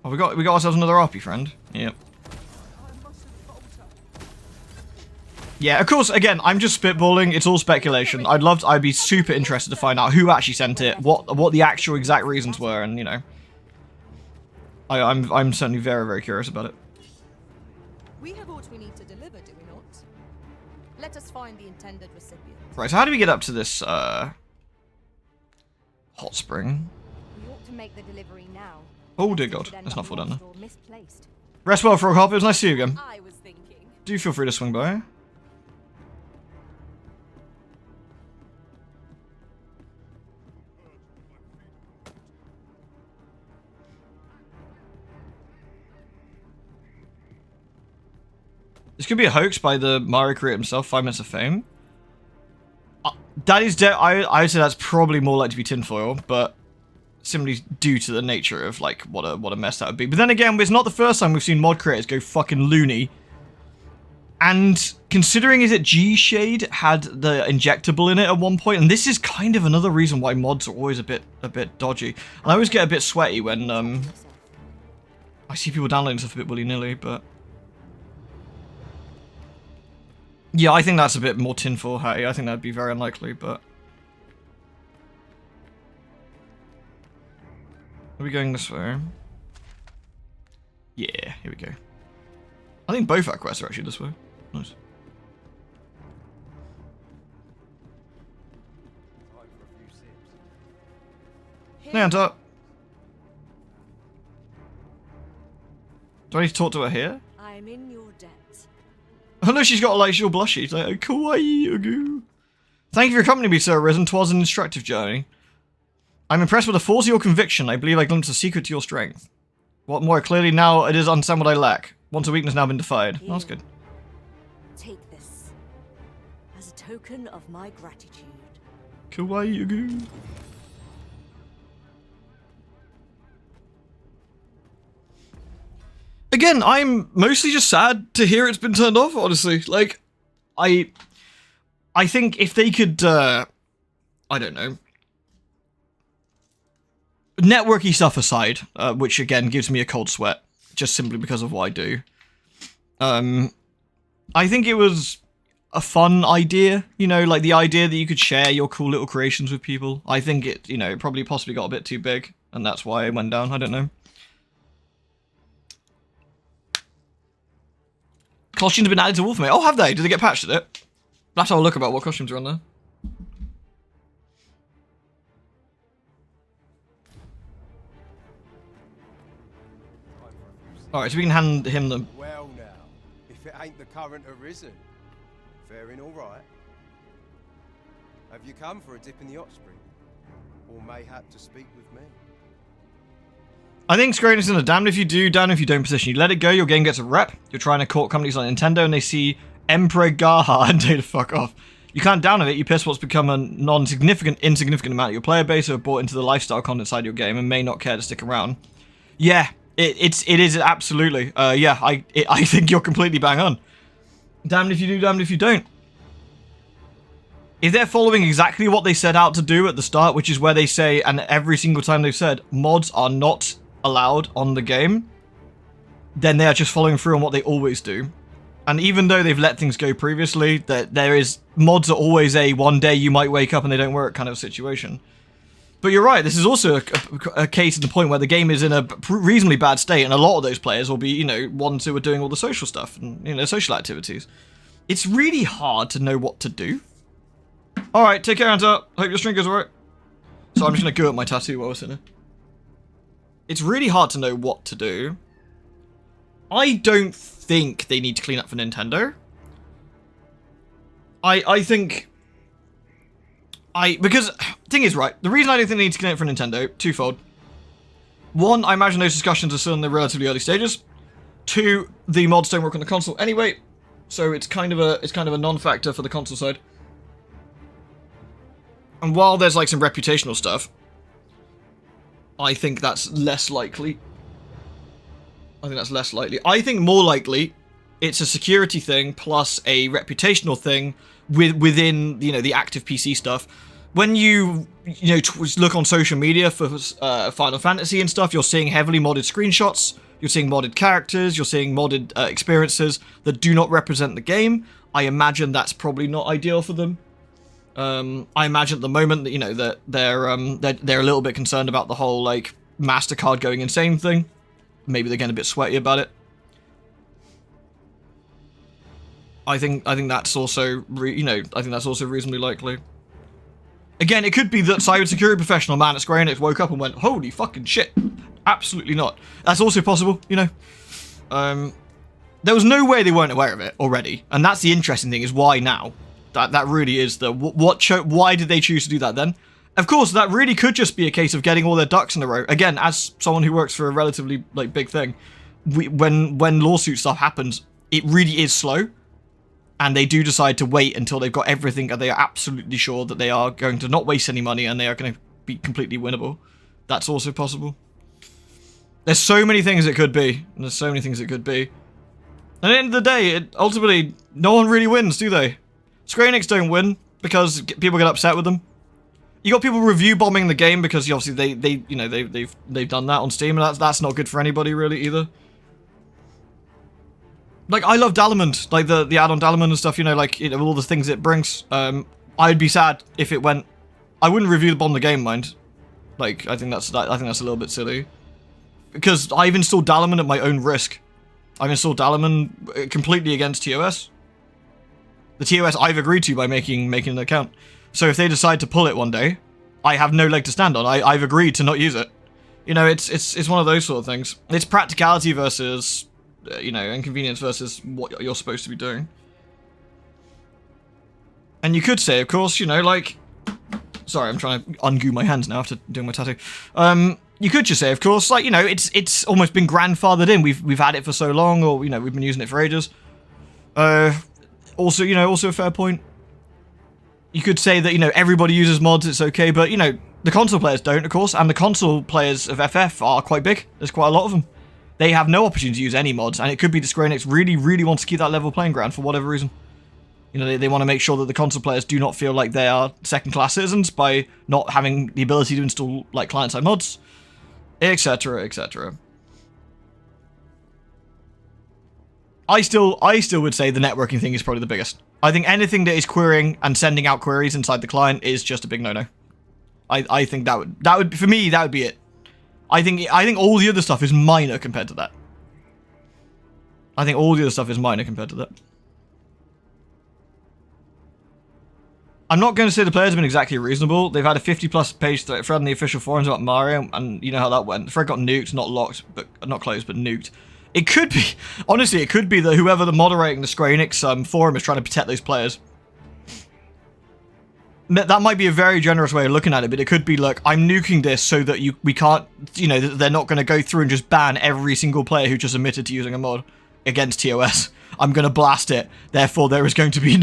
Oh, we got ourselves another RP friend. Yep. Yeah, of course, again, I'm just spitballing, it's all speculation. I'd be super interested to find out who actually sent it, what the actual exact reasons were, and, you know. I'm certainly very, very curious about it. We have what we need to deliver, do we not? Let us find the intended recipient. Right, so how do we get up to this hot spring? We ought to make the delivery now. Oh dear Lest it god, should end let's up not fall down there. lost or misplaced. Rest well, Froghop. It was nice to see you again. I was thinking. Do feel free to swing by. This could be a hoax by the Mario creator himself, 5 minutes of fame. That is, I would say that's probably more likely to be tinfoil, but simply due to the nature of like what a mess that would be. But then again, it's not the first time we've seen mod creators go fucking loony. And considering is it G-Shade had the injectable in it at one point, and this is kind of another reason why mods are always a bit dodgy. And I always get a bit sweaty when I see people downloading stuff a bit willy-nilly, but yeah, I think that's a bit more tinfoil hatty. I think that'd be very unlikely, but are we going this way? Yeah, here we go. I think both our quests are actually this way. Nice. Stand up. Do I need to talk to her here? I'm in your debt. Oh no, she's got like, she's all blushy. She's like, kawaii, ugu. Thank you for accompanying me, Sir Risen. 'Twas an instructive journey. I'm impressed with the force of your conviction. I believe I glimpsed a secret to your strength. What more clearly now, it is understand what I lack. Once a weakness now been defied. Oh, that's good. Take this as a token of my gratitude. Kawaii, ugu. Again, I'm mostly just sad to hear it's been turned off, honestly. Like, I think if they could, I don't know, networky stuff aside, which again gives me a cold sweat, just simply because of what I do. I think it was a fun idea, you know, like the idea that you could share your cool little creations with people. I think it, you know, it probably possibly got a bit too big, and that's why it went down, I don't know. Costumes have been added to Wolfmate. Oh, have they? Did they get patched at it? Let's have a look about what costumes are on there. Alright, so we can hand him the... Well now, if it ain't the current Arisen, faring all right. Have you come for a dip in the hot spring? Or mayhap to speak with me? I think Square Enix is in a damned if you do, damned if you don't position. You let it go, your game gets a rep. You're trying to court companies like Nintendo and they see Emperor Gaha and they fuck off. You can't down of it, you piss what's become a insignificant amount of your player base who have bought into the lifestyle content side of your game and may not care to stick around. Yeah, it is absolutely. Yeah, I think you're completely bang on. Damned if you do, damned if you don't. If they're following exactly what they set out to do at the start, which is where they say, and every single time they've said, mods are not allowed on the game, then they are just following through on what they always do. And even though they've let things go previously, there is mods are always a one day you might wake up and they don't work kind of situation. But you're right, this is also a case at the point where the game is in a reasonably bad state, and a lot of those players will be, you know, ones who are doing all the social stuff and, you know, social activities. It's really hard to know what to do. Alright, take care, Hunter. Hope your string goes alright. So I'm just gonna go at my tattoo while we're sitting here. It's really hard to know what to do. I don't think they need to clean up for Nintendo. I think... Because, thing is, right, the reason I don't think they need to clean up for Nintendo, twofold. One, I imagine those discussions are still in the relatively early stages. Two, the mods don't work on the console anyway, so it's kind of a non-factor for the console side. And while there's like some reputational stuff, I think that's less likely. I think more likely it's a security thing plus a reputational thing within, you know, the active PC stuff. When you know, look on social media for Final Fantasy and stuff, you're seeing heavily modded screenshots, you're seeing modded characters, you're seeing modded experiences that do not represent the game. I imagine that's probably not ideal for them. I imagine at the moment that, you know, that they're a little bit concerned about the whole like MasterCard going insane thing. Maybe they're getting a bit sweaty about it. I think that's also I think that's also reasonably likely. Again, it could be that cybersecurity professional man at Square Enix woke up and went, "Holy fucking shit!" Absolutely not. That's also possible, There was no way they weren't aware of it already, and that's the interesting thing: is why now? That really is the why did they choose to do that then? Of course, that really could just be a case of getting all their ducks in a row. Again, as someone who works for a relatively big thing, when lawsuit stuff happens, it really is slow. And they do decide to wait until they've got everything and they are absolutely sure that they are going to not waste any money and they are going to be completely winnable. That's also possible. There's so many things it could be. And at the end of the day, ultimately, no one really wins, do they? Square Enix don't win because people get upset with them. You got people review bombing the game because obviously they've done that on Steam, and that's not good for anybody really either. Like, I love Dalamund, like the add-on Dalamund and stuff, all the things it brings. I'd be sad if it went. I wouldn't review bomb the game, mind. Like, I think that's a little bit silly. Because I've installed Dalamund at my own risk. I've installed Dalamund completely against TOS. The TOS I've agreed to by making an account. So if they decide to pull it one day, I have no leg to stand on. I've agreed to not use it. It's one of those sort of things. It's practicality versus inconvenience versus what you're supposed to be doing. And you could say, of course, sorry, I'm trying to ungoo my hands now after doing my tattoo. You could just say, of course, it's almost been grandfathered in. We've had it for so long, or we've been using it for ages. Also a fair point. You could say that everybody uses mods, it's okay, but the console players don't, of course, and the console players of FF are quite big. There's quite a lot of them. They have no opportunity to use any mods, and it could be that Square Enix really, really wants to keep that level playing ground for whatever reason. They want to make sure that the console players do not feel like they are second-class citizens by not having the ability to install, client-side mods, etc., etc. I still would say the networking thing is probably the biggest. I think anything that is querying and sending out queries inside the client is just a big no-no. I think that would for me, that would be it. I think all the other stuff is minor compared to that. I'm not going to say the players have been exactly reasonable. They've had a 50-plus page thread on the official forums about Mario, and you know how that went. The thread got nuked, not locked, but not closed, but nuked. It could be, honestly, it could be that whoever the moderating the Square Enix forum is trying to protect those players. That might be a very generous way of looking at it, but it could be like, I'm nuking this so that we can't, they're not going to go through and just ban every single player who just admitted to using a mod against TOS. I'm going to blast it. Therefore, there is going to be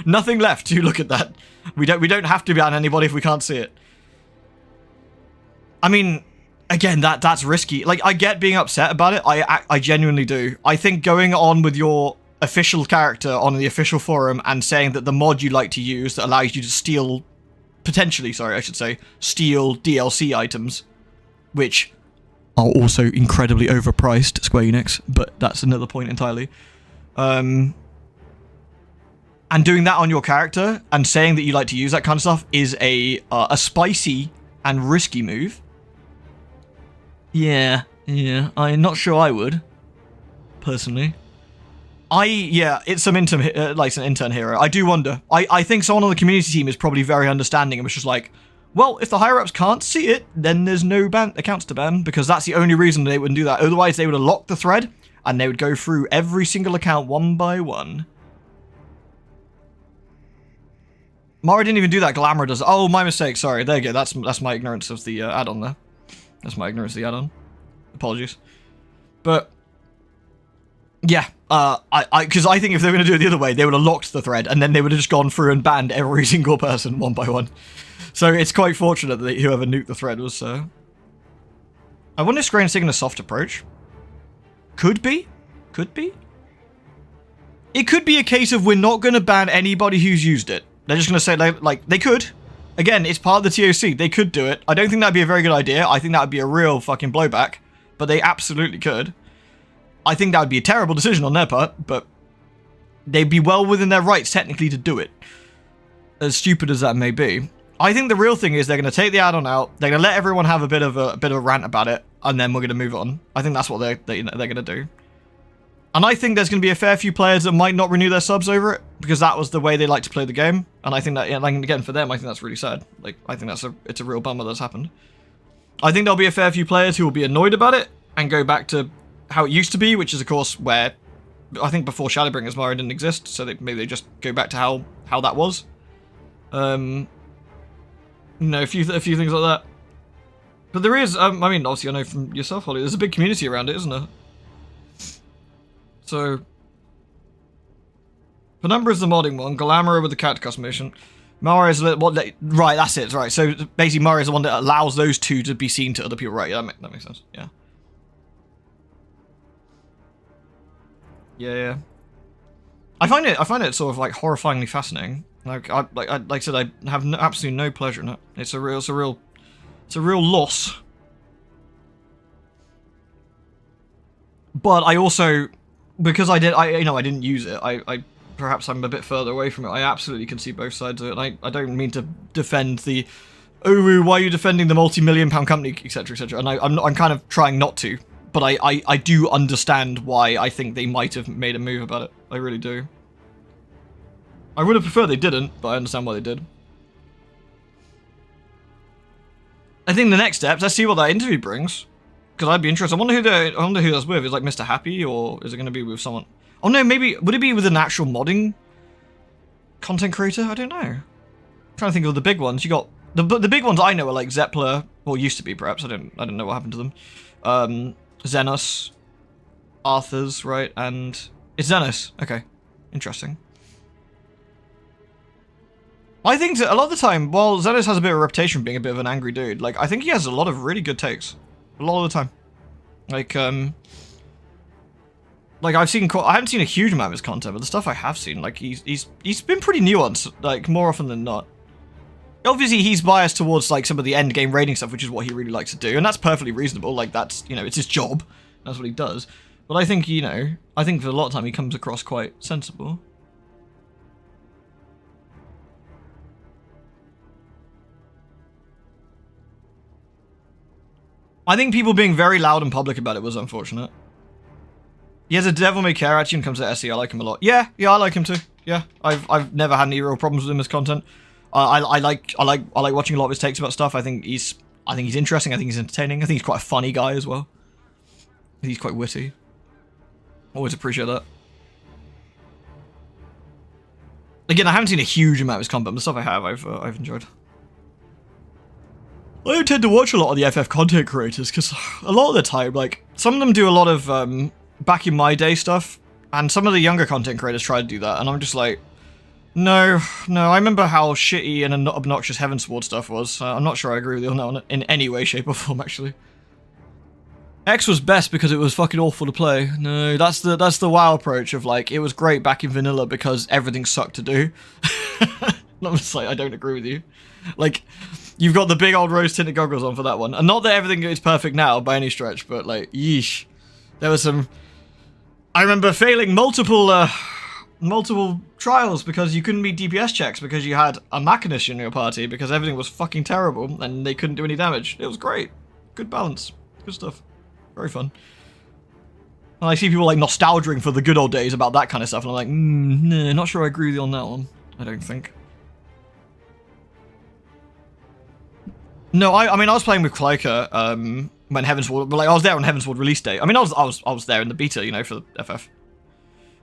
nothing left to look at that. We don't have to ban anybody if we can't see it. I mean, again, that's risky. I get being upset about it. I genuinely do. I think going on with your official character on the official forum and saying that the mod you like to use that allows you to steal, potentially, sorry, I should say, steal DLC items, which are also incredibly overpriced, Square Enix, but that's another point entirely. And doing that on your character and saying that you like to use that kind of stuff is a spicy and risky move. Yeah, I'm not sure I would, personally. It's some intern, an intern hero. I do wonder. I think someone on the community team is probably very understanding and was just like, well, if the higher-ups can't see it, then there's no accounts to ban, because that's the only reason they wouldn't do that. Otherwise, they would have locked the thread, and they would go through every single account one by one. Mara didn't even do that. Glamour does. Oh, my mistake. Sorry. There you go. That's my ignorance of the add-on there. That's my ignorance of the add-on. Apologies. But yeah, because I think if they were going to do it the other way, they would have locked the thread, and then they would have just gone through and banned every single person one by one. So it's quite fortunate that whoever nuked the thread was... I wonder if Square Enix taking a soft approach. Could be. It could be a case of we're not going to ban anybody who's used it. They're just going to say, they could. Again, it's part of the TOC. They could do it. I don't think that'd be a very good idea. I think that would be a real fucking blowback. But they absolutely could. I think that would be a terrible decision on their part, but they'd be well within their rights technically to do it. As stupid as that may be. I think the real thing is they're going to take the add-on out, they're going to let everyone have a bit of a rant about it, and then we're going to move on. I think that's what they're going to do. And I think there's going to be a fair few players that might not renew their subs over it, because that was the way they like to play the game. And I think that, yeah, like, again, for them, I think that's really sad. Like, I think it's a real bummer that's happened. I think there'll be a fair few players who will be annoyed about it and go back to how it used to be, which is, of course, where I think before Shadowbringers Mara didn't exist, so maybe they just go back to how that was. You know, a few things like that. But there is, I mean, obviously I know from yourself, Holly, there's a big community around it, isn't there? So, Penumbra is the modding one, Galamara with the character customization. Mara is right, that's it, right. So basically Mara is the one that allows those two to be seen to other people, right? Yeah, that makes sense, yeah. Yeah. I find it sort of like horrifyingly fascinating. Like I said, I have absolutely no pleasure in it. It's a real loss. But I also, because I didn't use it. I perhaps I'm a bit further away from it. I absolutely can see both sides of it. And I don't mean to defend the, oh, why are you defending the multi-million-pound company, etc., etc. And I'm kind of trying not to. But I do understand why I think they might have made a move about it. I really do. I would have preferred they didn't, but I understand why they did. I think the next steps, let's see what that interview brings. Because I'd be interested. I wonder who that's with. Is it like Mr. Happy, or is it going to be with someone? Oh no, maybe, would it be with an actual modding content creator? I don't know. I'm trying to think of the big ones. You got, the big ones I know are like Zeppler, or used to be perhaps, I don't know what happened to them. Xenos, Arthur's, right, and it's Xenos. Okay, interesting. I think that a lot of the time, while Xenos has a bit of a reputation for being a bit of an angry dude, like, I think he has a lot of really good takes. A lot of the time. Like, I haven't seen a huge amount of his content, but the stuff I have seen, like, he's been pretty nuanced, like, more often than not. Obviously, he's biased towards, like, some of the end game raiding stuff, which is what he really likes to do, and that's perfectly reasonable. Like, that's, you know, it's his job. That's what he does. But I think, you know, I think for a lot of time he comes across quite sensible. I think people being very loud and public about it was unfortunate. He has a devil may care attitude when it comes to SE. I like him a lot. Yeah, I like him too. Yeah, I've never had any real problems with him as content. I like watching a lot of his takes about stuff. I think he's interesting. I think he's entertaining. I think he's quite a funny guy as well. I think he's quite witty. Always appreciate that. Again, I haven't seen a huge amount of his content, but the stuff I have, I've enjoyed. I don't tend to watch a lot of the FF content creators because a lot of the time, like, some of them do a lot of back in my day stuff, and some of the younger content creators try to do that, and I'm just like, no, I remember how shitty and obnoxious Heavensward stuff was. I'm not sure I agree with you on that one in any way, shape, or form, actually. X was best because it was fucking awful to play. No, that's the WoW approach of, like, it was great back in vanilla because everything sucked to do. I'm just like, I don't agree with you. Like, you've got the big old rose-tinted goggles on for that one. And not that everything is perfect now, by any stretch, but, like, yeesh. There was some... I remember failing multiple trials because you couldn't meet DPS checks because you had a Machinist in your party because everything was fucking terrible and they couldn't do any damage. It was great. Good balance. Good stuff. Very fun. And I see people, like, nostalgizing for the good old days about that kind of stuff, and I'm like, no, not sure I agree with you on that one. I don't think. No, I mean, I was playing with Clyker, when Heavensward, like, I was there on Heavensward release date. I mean, I was there in the beta, you know, for the FF.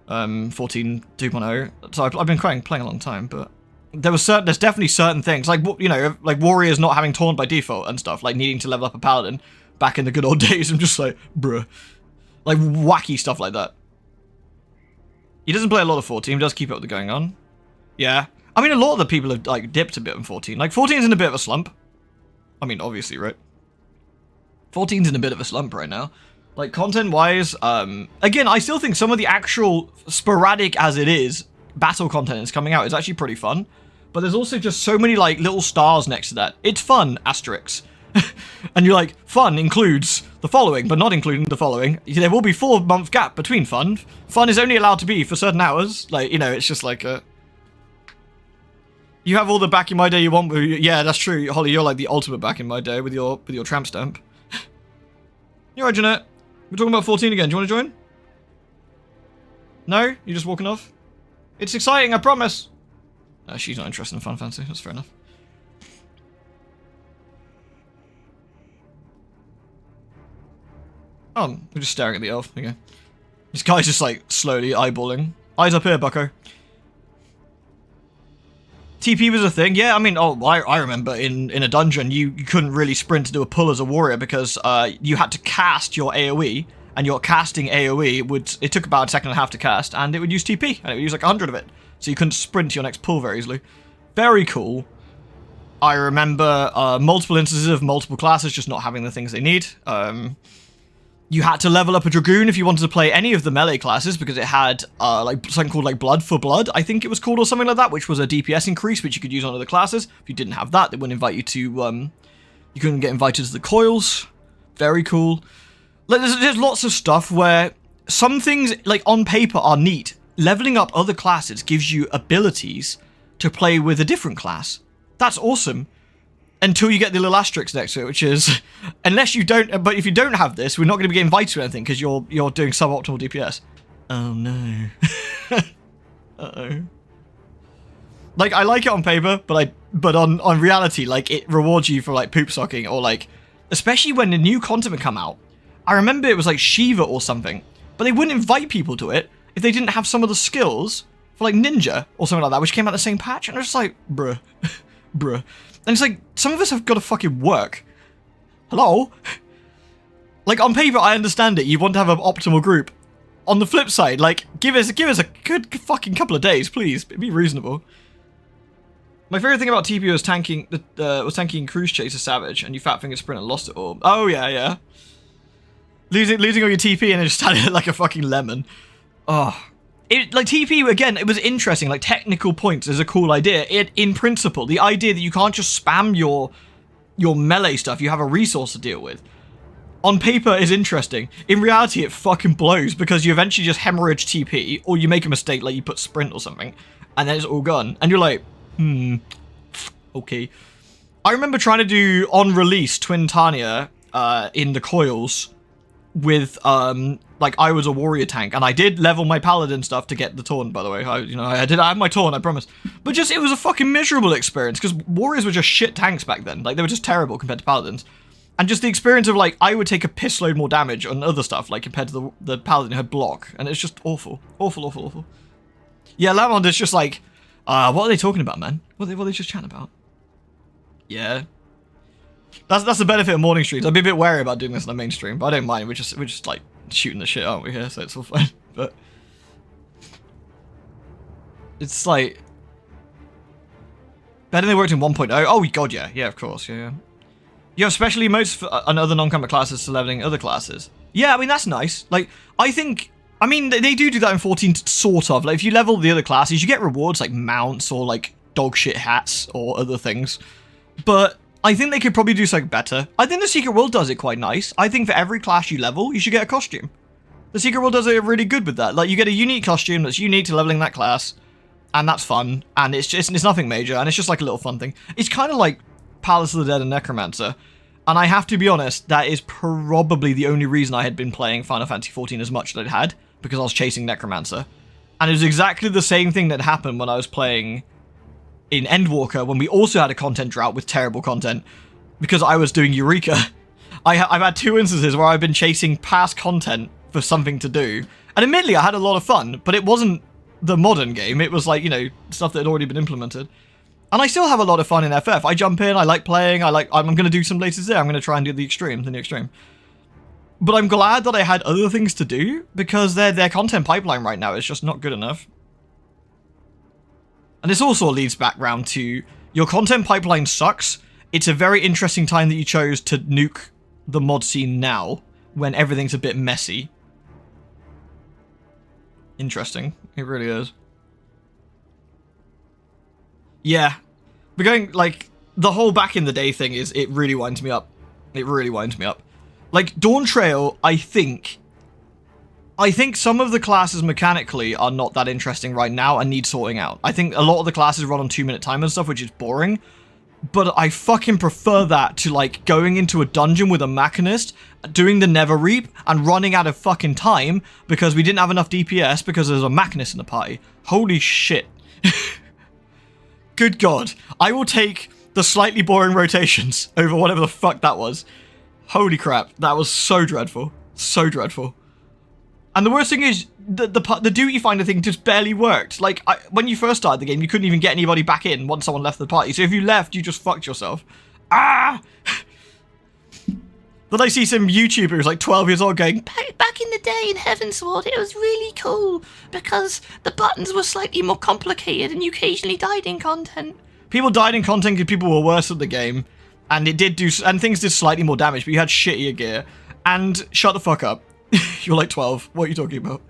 14 2.0. So I've been playing a long time, but there's definitely certain things, like, you know, like warriors not having taunt by default and stuff, like needing to level up a paladin back in the good old days. I'm just like, bruh. Like, wacky stuff like that. He doesn't play a lot of 14, he does keep up with the going on. Yeah. I mean, a lot of the people have, like, dipped a bit on 14. Like, 14's in a bit of a slump. I mean, obviously, right? 14's in a bit of a slump right now. Like, content-wise, again, I still think some of the actual, sporadic as it is, battle content that's coming out is actually pretty fun. But there's also just so many, like, little stars next to that. It's fun, asterisks. And you're like, fun includes the following, but not including the following. There will be 4-month gap between fun. Fun is only allowed to be for certain hours. Like, you know, it's just like a... You have all the back in my day you want. Yeah, that's true. Holly, you're like the ultimate back in my day with your tramp stamp. You're right, Jeanette. We're talking about 14 again. Do you want to join? No? You're just walking off? It's exciting, I promise! She's not interested in Final Fantasy, that's fair enough. Oh, we're just staring at the elf. There you go. This guy's just like slowly eyeballing. Eyes up here, bucko. TP was a thing, yeah. I mean, I remember in a dungeon you couldn't really sprint to do a pull as a warrior because you had to cast your AOE, and your casting AOE it took about a second and a half to cast, and it would use TP, and it would use like 100 of it, so you couldn't sprint to your next pull very easily. Very cool. I remember multiple instances of multiple classes just not having the things they need. You had to level up a Dragoon if you wanted to play any of the melee classes because it had like something called like Blood for Blood, I think it was called, or something like that, which was a DPS increase which you could use on other classes. If you didn't have that, they wouldn't invite you to, you couldn't get invited to the coils. Very cool. Like, there's lots of stuff where some things, like on paper, are neat. Leveling up other classes gives you abilities to play with a different class. That's awesome. Until you get the little asterisk next to it, which is, unless you don't, but if you don't have this, we're not going to be getting invited to anything because you're doing suboptimal DPS. Oh no. Uh-oh. Like, I like it on paper, but on reality, like, it rewards you for like poop socking, or like, especially when the new content would come out. I remember it was like Shiva or something, but they wouldn't invite people to it if they didn't have some of the skills for like Ninja or something like that, which came out the same patch, and I was just like, bruh, bruh. And it's like, some of us have got to fucking work. Hello? Like, on paper, I understand it. You want to have an optimal group. On the flip side, like, give us a good fucking couple of days, please. Be reasonable. My favorite thing about TP was tanking Cruise Chaser Savage, and you fat finger sprint and lost it all. Oh, yeah. Losing all your TP and then just standing like a fucking lemon. Oh. Like, TP, again, it was interesting. Like, technical points is a cool idea. In principle, the idea that you can't just spam your melee stuff, you have a resource to deal with. On paper is interesting. In reality, it fucking blows because you eventually just hemorrhage TP, or you make a mistake, like you put sprint or something, and then it's all gone. And you're like, okay. I remember trying to do, on release, Twin Tania in the coils with, like, I was a warrior tank, and I did level my paladin stuff to get the taunt, by the way. I have my taunt, I promise. But just, it was a fucking miserable experience, because warriors were just shit tanks back then. Like, they were just terrible compared to paladins. And just the experience of, like, I would take a piss load more damage on other stuff, like, compared to the paladin who had block. And it's just awful. Awful. Yeah, Lamond is just like, what are they talking about, man? What are they just chatting about? Yeah. That's the benefit of morning streams. I'd be a bit wary about doing this on the main stream, but I don't mind. We're just like shooting the shit, aren't we here? So it's all fine. But it's like better than they worked in 1.0. Oh god, yeah, of course, yeah. You have special emotes for other non-combat classes to leveling other classes. Yeah, I mean that's nice. Like I mean they do that in 14, sort of. Like if you level the other classes, you get rewards like mounts or like dog shit hats or other things. But I think they could probably do something better. I think the Secret World does it quite nice. I think for every class you level, you should get a costume. The Secret World does it really good with that. Like, you get a unique costume that's unique to leveling that class, and that's fun, and it's nothing major, and it's just like a little fun thing. It's kind of like Palace of the Dead and Necromancer, and I have to be honest, that is probably the only reason I had been playing Final Fantasy XIV as much as I had, because I was chasing Necromancer. And it was exactly the same thing that happened when I was playing in Endwalker, when we also had a content drought with terrible content, because I was doing Eureka. I've had 2 instances where I've been chasing past content for something to do, and admittedly I had a lot of fun, but it wasn't the modern game, it was like, you know, stuff that had already been implemented. And I still have a lot of fun in FF. I jump in, I like playing, I'm going to do some later today, I'm going to try and do the new extreme. But I'm glad that I had other things to do, because their content pipeline right now is just not good enough. And this also leads back round to, your content pipeline sucks. It's a very interesting time that you chose to nuke the mod scene now, when everything's a bit messy. Interesting. It really is. Yeah. We're going, like, the whole back in the day thing is, it really winds me up. It really winds me up. Like, Dawn Trail, I think some of the classes mechanically are not that interesting right now and need sorting out. I think a lot of the classes run on 2-minute time and stuff, which is boring. but I fucking prefer that to like going into a dungeon with a Machinist, doing the Nether Reap, and running out of fucking time because we didn't have enough DPS because there's a Machinist in the party. Holy shit. Good God. I will take the slightly boring rotations over whatever the fuck that was. Holy crap. That was so dreadful. So dreadful. And the worst thing is, the duty finder thing just barely worked. Like, when you first started the game, you couldn't even get anybody back in once someone left the party. So if you left, you just fucked yourself. Ah! Then I see some YouTuber who's like 12 years old going, back in the day in Heavensward, it was really cool because the buttons were slightly more complicated and you occasionally died in content. People died in content because people were worse at the game, and things did slightly more damage, but you had shittier gear. And shut the fuck up. You're like 12. What are you talking about?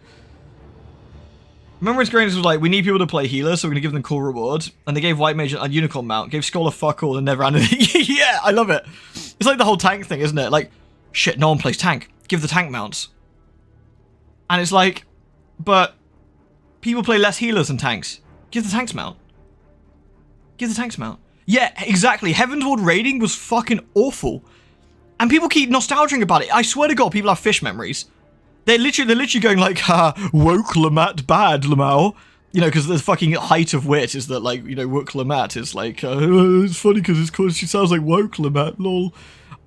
Remember when Square Enix was like, we need people to play healer, so we're gonna give them cool rewards, and they gave White Mage a unicorn mount, gave Skull a fuck all, and never ran anything. Yeah, I love it. It's like the whole tank thing, isn't it? Like, shit, no one plays tank. Give the tank mounts. And it's like, but people play less healers than tanks. Give the tanks mount. Give the tanks mount. Yeah, exactly. Heavensward raiding was fucking awful. And people keep nostalgizing about it. I swear to God, people have fish memories. They're literally going like, ha, woke Lamat bad, Lamau. You know, because the fucking height of wit is that, like, you know, woke Lamat is like, it's funny because she sounds like woke Lamat, lol.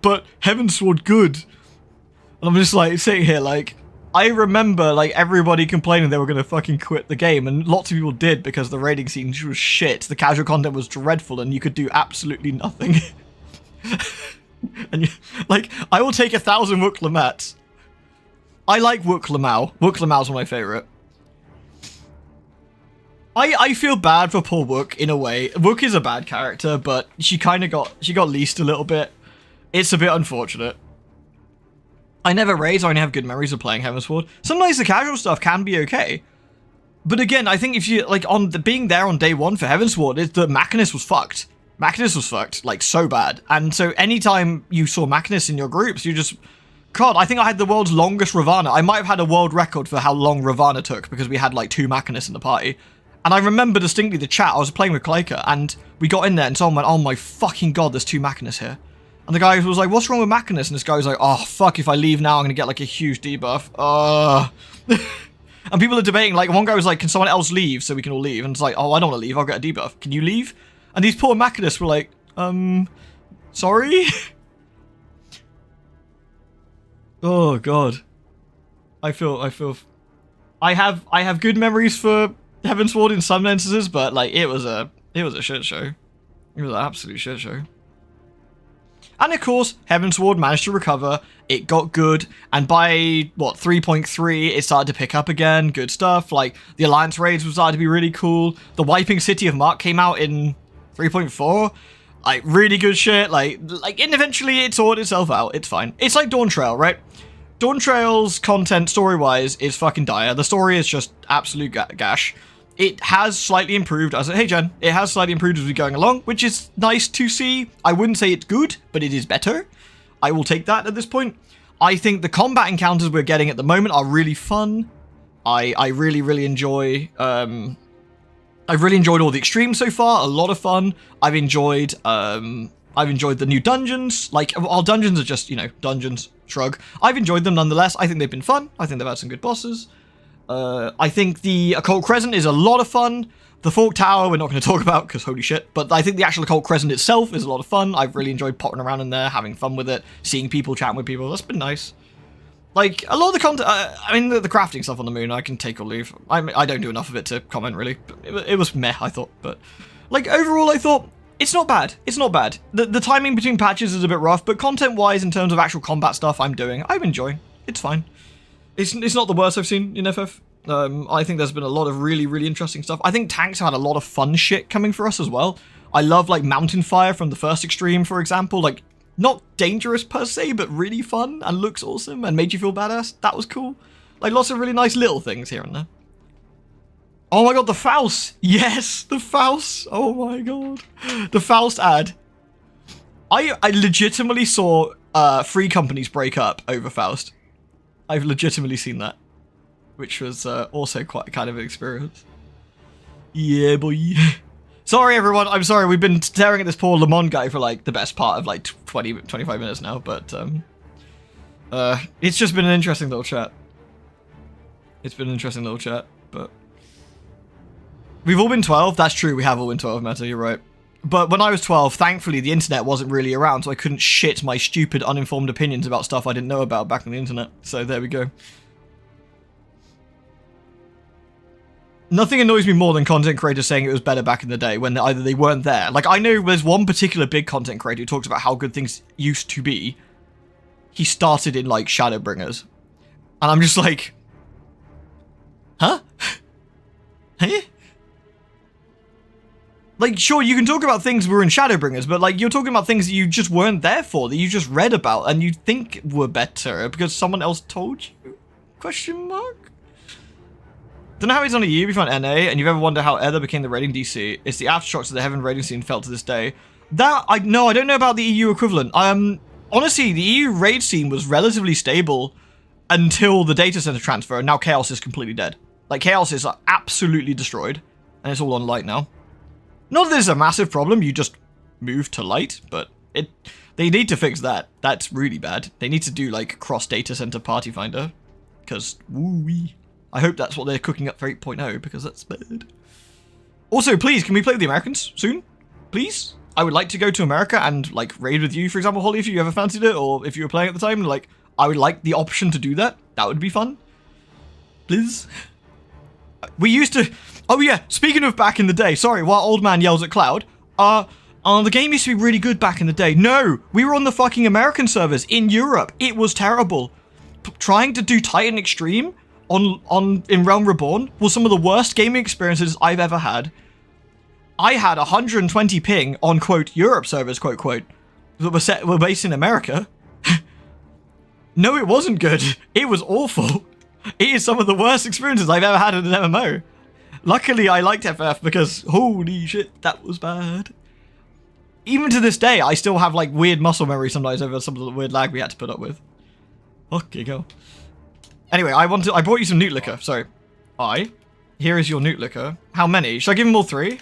But Heavensward good. And I'm just like, sitting here like, I remember like everybody complaining they were going to fucking quit the game, and lots of people did because the raiding scene was shit. The casual content was dreadful and you could do absolutely nothing. And like, I will take 1,000 Wook Lamats. I like Wook Lamau. Wook Lamau's one of my favourite. I feel bad for poor Wook in a way. Wook is a bad character, but she kind of got leased a little bit. It's a bit unfortunate. I never raid, so I only have good memories of playing Heavensward. Sometimes the casual stuff can be okay. But again, I think if you, like, being there on day one for Heavensward, the Machinist was fucked. Machinist was fucked, like, so bad. And so anytime you saw Machinist in your groups, you just... God, I think I had the world's longest Ravana. I might have had a world record for how long Ravana took, because we had, like, 2 Machinists in the party. And I remember distinctly the chat. I was playing with Kleika, and we got in there, and someone went, oh my fucking God, there's 2 Machinists here. And the guy was like, what's wrong with Machinist? And this guy was like, oh, fuck, if I leave now, I'm going to get, like, a huge debuff. And people are debating, like, one guy was like, can someone else leave so we can all leave? And it's like, oh, I don't want to leave, I'll get a debuff. Can you leave? And these poor Machinists were like, sorry? Oh, God. I have good memories for Heavensward in some instances, but, like, it was a shit show. It was an absolute shit show. And of course, Heavensward managed to recover, it got good, and by, what, 3.3, it started to pick up again, good stuff, like, the Alliance raids were starting to be really cool, the Wiping City of Mark came out in 3.4, like, really good shit, like, and eventually it sorted itself out, it's fine. It's like Dawn Trail, right? Dawn Trail's content, story-wise, is fucking dire, the story is just absolute gash. It has slightly improved as hey Jen, it has slightly improved as we're going along, which is nice to see. I wouldn't say it's good, but it is better. I will take that at this point. I think the combat encounters we're getting at the moment are really fun. I really enjoy. I've really enjoyed all the extremes so far. A lot of fun. I've enjoyed the new dungeons. Like, our dungeons are just, you know, dungeons. Shrug. I've enjoyed them nonetheless. I think they've been fun. I think they've had some good bosses. I think the Occult Crescent is a lot of fun. The Fork Tower we're not going to talk about because holy shit, but I think the actual Occult Crescent itself is a lot of fun. I've really enjoyed potting around in there, having fun with it, seeing people, chatting with people. That's been nice. Like, a lot of the content, I mean, the crafting stuff on the moon, I can take or leave. I don't do enough of it to comment, really. It was meh, I thought, but, like, overall, I thought, it's not bad. It's not bad. The timing between patches is a bit rough, but content-wise, in terms of actual combat stuff I'm enjoying. It's fine. It's not the worst I've seen in FF. I think there's been a lot of really interesting stuff. I think tanks have had a lot of fun shit coming for us as well. I love, like, Mountain Fire from the first extreme, for example. Like, not dangerous per se, but really fun and looks awesome and made you feel badass. That was cool. Like, lots of really nice little things here and there. Oh my God, the Faust! Yes, the Faust! Oh my God. The Faust ad. I legitimately saw 3 companies break up over Faust. I've legitimately seen that. Which was also quite kind of an experience. Yeah, boy. Sorry, everyone. I'm sorry. We've been staring at this poor Lamont guy for like the best part of like 25 minutes now, but it's just been an interesting little chat. It's been an interesting little chat, but we've all been 12. That's true. We have all been 12, Meta. You're right. But when I was 12, thankfully the internet wasn't really around, so I couldn't shit my stupid, uninformed opinions about stuff I didn't know about back on the internet. So there we go. Nothing annoys me more than content creators saying it was better back in the day when either they weren't there. Like, I know there's one particular big content creator who talks about how good things used to be. He started in, like, Shadowbringers. And I'm just like... Huh? Huh? Like, sure, you can talk about things that were in Shadowbringers, but, like, you're talking about things that you just weren't there for, that you just read about and you think were better because someone else told you? Question mark? Don't know how he's on a EU if you found NA, and you've ever wondered how Ether became the raiding DC. It's the aftershocks of the Heaven raiding scene felt to this day. That, I don't know about the EU equivalent. Honestly, the EU raid scene was relatively stable until the data center transfer, and now Chaos is completely dead. Like, Chaos is absolutely destroyed, and it's all on Light now. Not that this is a massive problem, you just move to Light, but they need to fix that. That's really bad. They need to do, like, cross data center party finder, because woo-wee. I hope that's what they're cooking up for 8.0, because that's bad. Also, please, can we play with the Americans soon? Please? I would like to go to America and, like, raid with you, for example, Holly, if you ever fancied it, or if you were playing at the time. Like, I would like the option to do that. That would be fun. Please? We used to... Oh, yeah, speaking of back in the day, sorry, while Old Man yells at Cloud, the game used to be really good back in the day. No, we were on the fucking American servers in Europe. It was terrible. Trying to do Titan Extreme... in Realm Reborn was some of the worst gaming experiences I've ever had. I had 120 ping on, quote, Europe servers, quote, quote, that were based in America. No, it wasn't good. It was awful. It is some of the worst experiences I've ever had in an MMO. Luckily, I liked FF because, holy shit, that was bad. Even to this day, I still have, like, weird muscle memory sometimes over some of the weird lag we had to put up with. Okay, go. Anyway, I brought you some newt liquor. Sorry. Here is your newt liquor. How many? Should I give them all 3?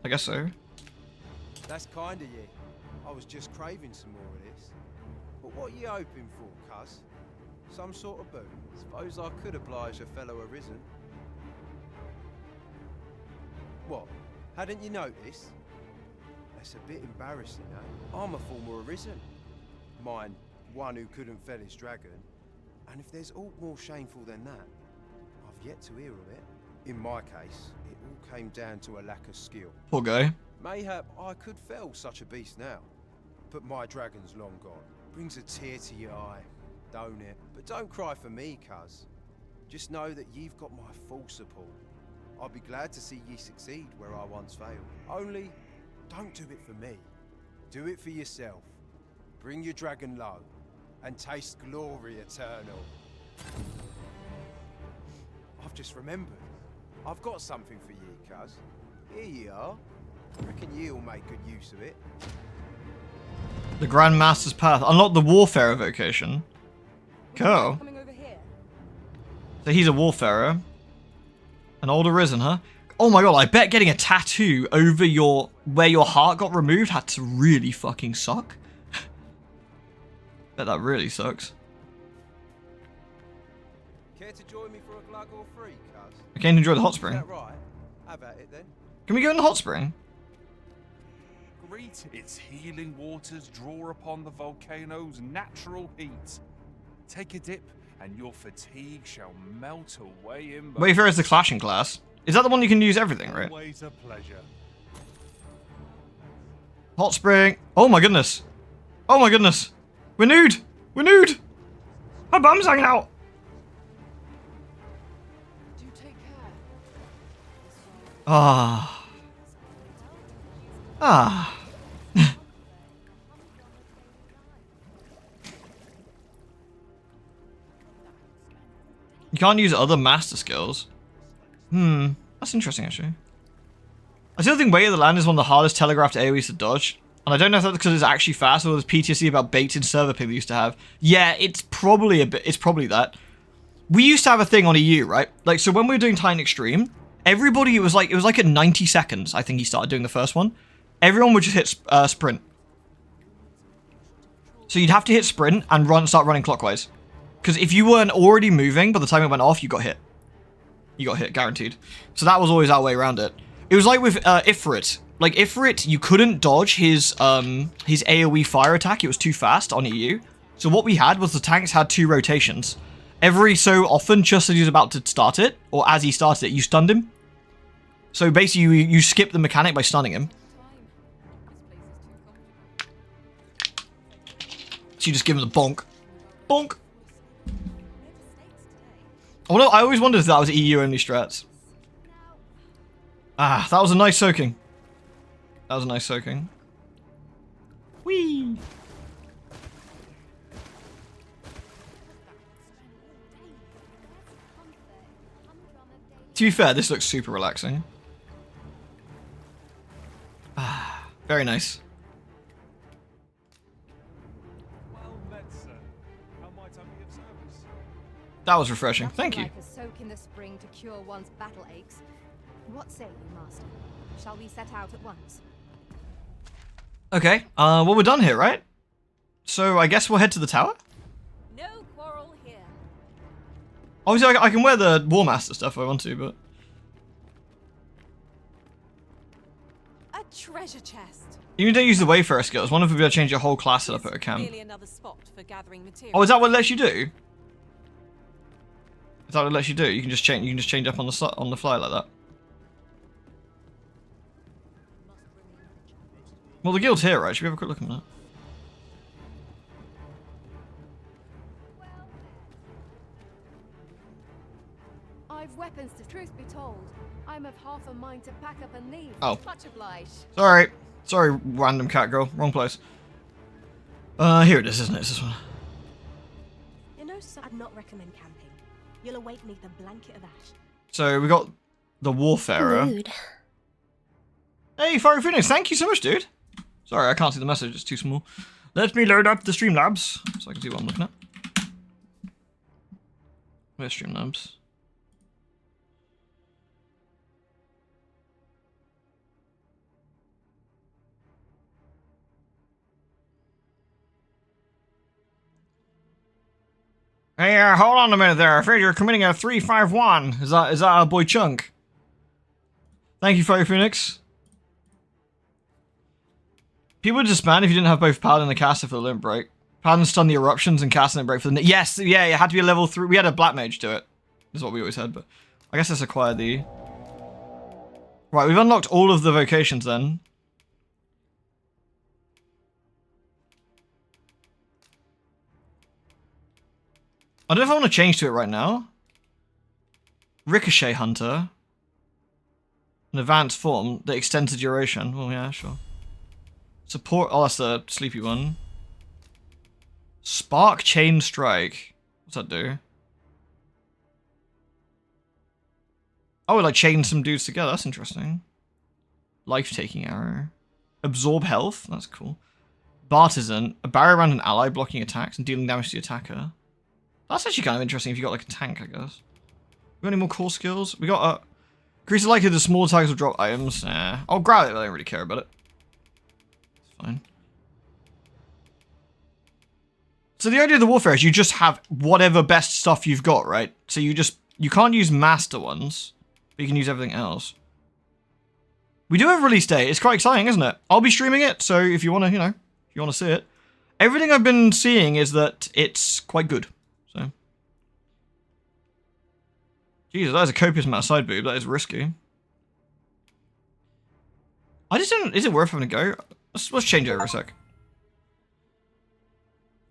I guess so. That's kind of you. I was just craving some more of this. But what are you hoping for, cuz? Some sort of boon? Suppose I could oblige a fellow Arisen. What? Hadn't you noticed? That's a bit embarrassing, eh? I'm a former Arisen. Mine, one who couldn't fell his dragon. And if there's aught more shameful than that, I've yet to hear of it. In my case, it all came down to a lack of skill. Poor guy. Mayhap I could fell such a beast now, but my dragon's long gone. Brings a tear to your eye, don't it? But don't cry for me, cuz. Just know that you've got my full support. I'll be glad to see ye succeed where I once failed. Only, don't do it for me. Do it for yourself. Bring your dragon low. And taste glory eternal. I've just remembered. I've got something for ye, cuz. Here ye are. Reckon ye'll make good use of it. The Grand Master's Path. Unlock the Warfarer vocation. Cool. Coming over here. So he's a Warfarer. An old Arisen, huh? Oh my god, I bet getting a tattoo over where your heart got removed had to really fucking suck. Bet that really sucks. Care to join me for a glug or free, cuz? I can't enjoy the hot spring. Is that right? Have at it then. Can we go in the hot spring? Greet its healing waters draw upon the volcano's natural heat. Take a dip, and your fatigue shall melt away in. Wayfarer is the clashing class. Is that the one you can use everything, right? Always a pleasure. Hot spring. Oh my goodness. Oh my goodness. We're nude. We're nude. My bum's hanging out. Do take care. Ah. Ah. You can't use other master skills. That's interesting, actually. I still think Way of the Land is one of the hardest telegraphed AoEs to dodge. And I don't know if that's because it's actually fast or there's PTSD about baited server ping they used to have. Yeah, it's probably that. We used to have a thing on EU, right? Like, so when we were doing Titan Extreme, everybody, it was like at 90 seconds, I think he started doing the first one. Everyone would just hit sprint. So you'd have to hit sprint and start running clockwise. Because if you weren't already moving by the time it went off, you got hit. You got hit, guaranteed. So that was always our way around it. It was like with Ifrit. Like Ifrit, you couldn't dodge his AoE fire attack. It was too fast on EU. So what we had was the tanks had 2 rotations. Every so often, just as he was about to start it, or as he started it, you stunned him. So basically, you skip the mechanic by stunning him. So you just give him the bonk. Bonk! Oh no, I always wondered if that was EU only strats. Ah, that was a nice soaking. That was a nice soaking. Whee! To be fair, this looks super relaxing. Ah, very nice. Well met, sir. How might I be of service? That was refreshing. Nothing Thank you. like a soak in the spring to cure one's battle aches. What say you, Master? Shall we set out at once? Okay, well we're done here, right? So I guess we'll head to the tower? No quarrel here. Obviously I can wear the War Master stuff if I want to, but... A treasure chest. You don't use the Wayfarer skills. One of them will be able to change your whole class setup at a camp. Merely another spot for gathering materials. Oh, is that what it lets you do? Is that what it lets you do? You can just change up on the fly like that. Well, the guild's here, right? Should we have a quick look at that? I've weapons to truth be told. I'm of half a mind to pack up and leave. Oh. Much obliged. Sorry, random cat girl. Wrong place. Here it is, isn't it? It's this one. You know, sir, I'd not recommend camping. You'll awake beneath a blanket of ash. So we got the Warfarer. Rude. Hey, Fiery Phoenix, thank you so much, dude. Sorry, I can't see the message, it's too small. Let me load up the Streamlabs so I can see what I'm looking at. Where's Streamlabs? Hey, hold on a minute there. I'm afraid you're committing a 351. Is that our boy Chunk? Thank you, Fiery Phoenix. People would disband if you didn't have both Paladin and Caster for the limit break. Paladin stun the eruptions and Caster limit break for the... Yes, yeah, it had to be a level 3. We had a Black Mage do it. Is what we always had, but... I guess let's acquire the... Right, we've unlocked all of the vocations then. I don't know if I want to change to it right now. Ricochet Hunter. An advanced form that extends the duration. Well, yeah, sure. Support. Oh, that's the sleepy one. Spark Chain Strike. What's that do? Oh, it like chain some dudes together. That's interesting. Life-taking arrow. Absorb health. That's cool. Bartizan. A barrier around an ally blocking attacks and dealing damage to the attacker. That's actually kind of interesting if you got like a tank, I guess. We got any more core skills? We got increase the likelihood that small attacks will drop items. I'll grab it, but I don't really care about it. It's fine. So the idea of the Warfare is you just have whatever best stuff you've got, right? So you can't use master ones, but you can use everything else. We do have release date. It's quite exciting, isn't it? I'll be streaming it, so if you want to, if you want to see it. Everything I've been seeing is that it's quite good. So, Jesus, that is a copious amount of side boob. That is risky. I just don't... Is it worth having a go? Let's change over a sec.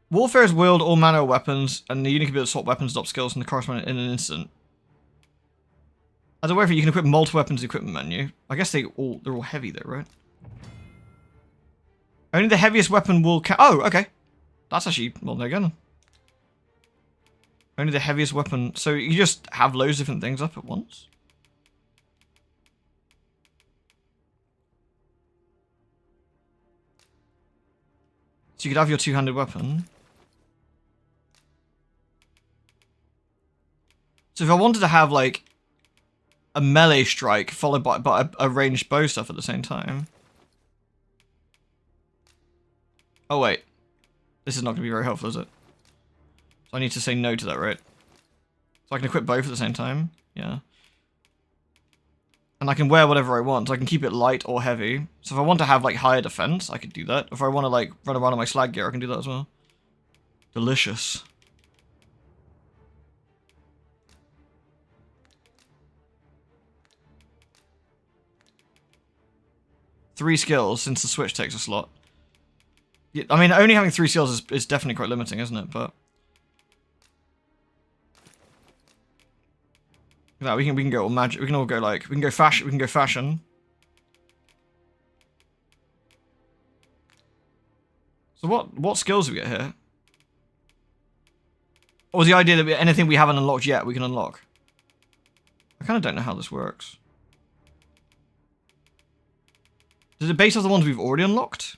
Warfare is wield all manner of weapons, and the unique ability to swap weapons drop skills in the corresponding in an instant. As a Warfare, you can equip multiple weapons in the equipment menu. I guess they're all heavy though, right? Only the heaviest weapon will count. Oh, okay. That's actually... Well, there you go then. Only the heaviest weapon. So you just have loads of different things up at once? So you could have your two-handed weapon. So if I wanted to have, like... a melee strike followed by a ranged bow stuff at the same time. Oh wait, this is not going to be very helpful, is it? So I need to say no to that, right? So I can equip both at the same time? Yeah. And I can wear whatever I want. So I can keep it light or heavy. So if I want to have like higher defense, I could do that. If I want to like run around in my slag gear, I can do that as well. Delicious. Three skills since the switch takes a slot. Yeah, I mean, only having 3 skills is definitely quite limiting, isn't it? But yeah, we can go all magic. We can all go like we can go fashion. We can go fashion. So what skills do we get here? Or was the idea that anything we haven't unlocked yet we can unlock? I kind of don't know how this works. Does it base off the ones we've already unlocked?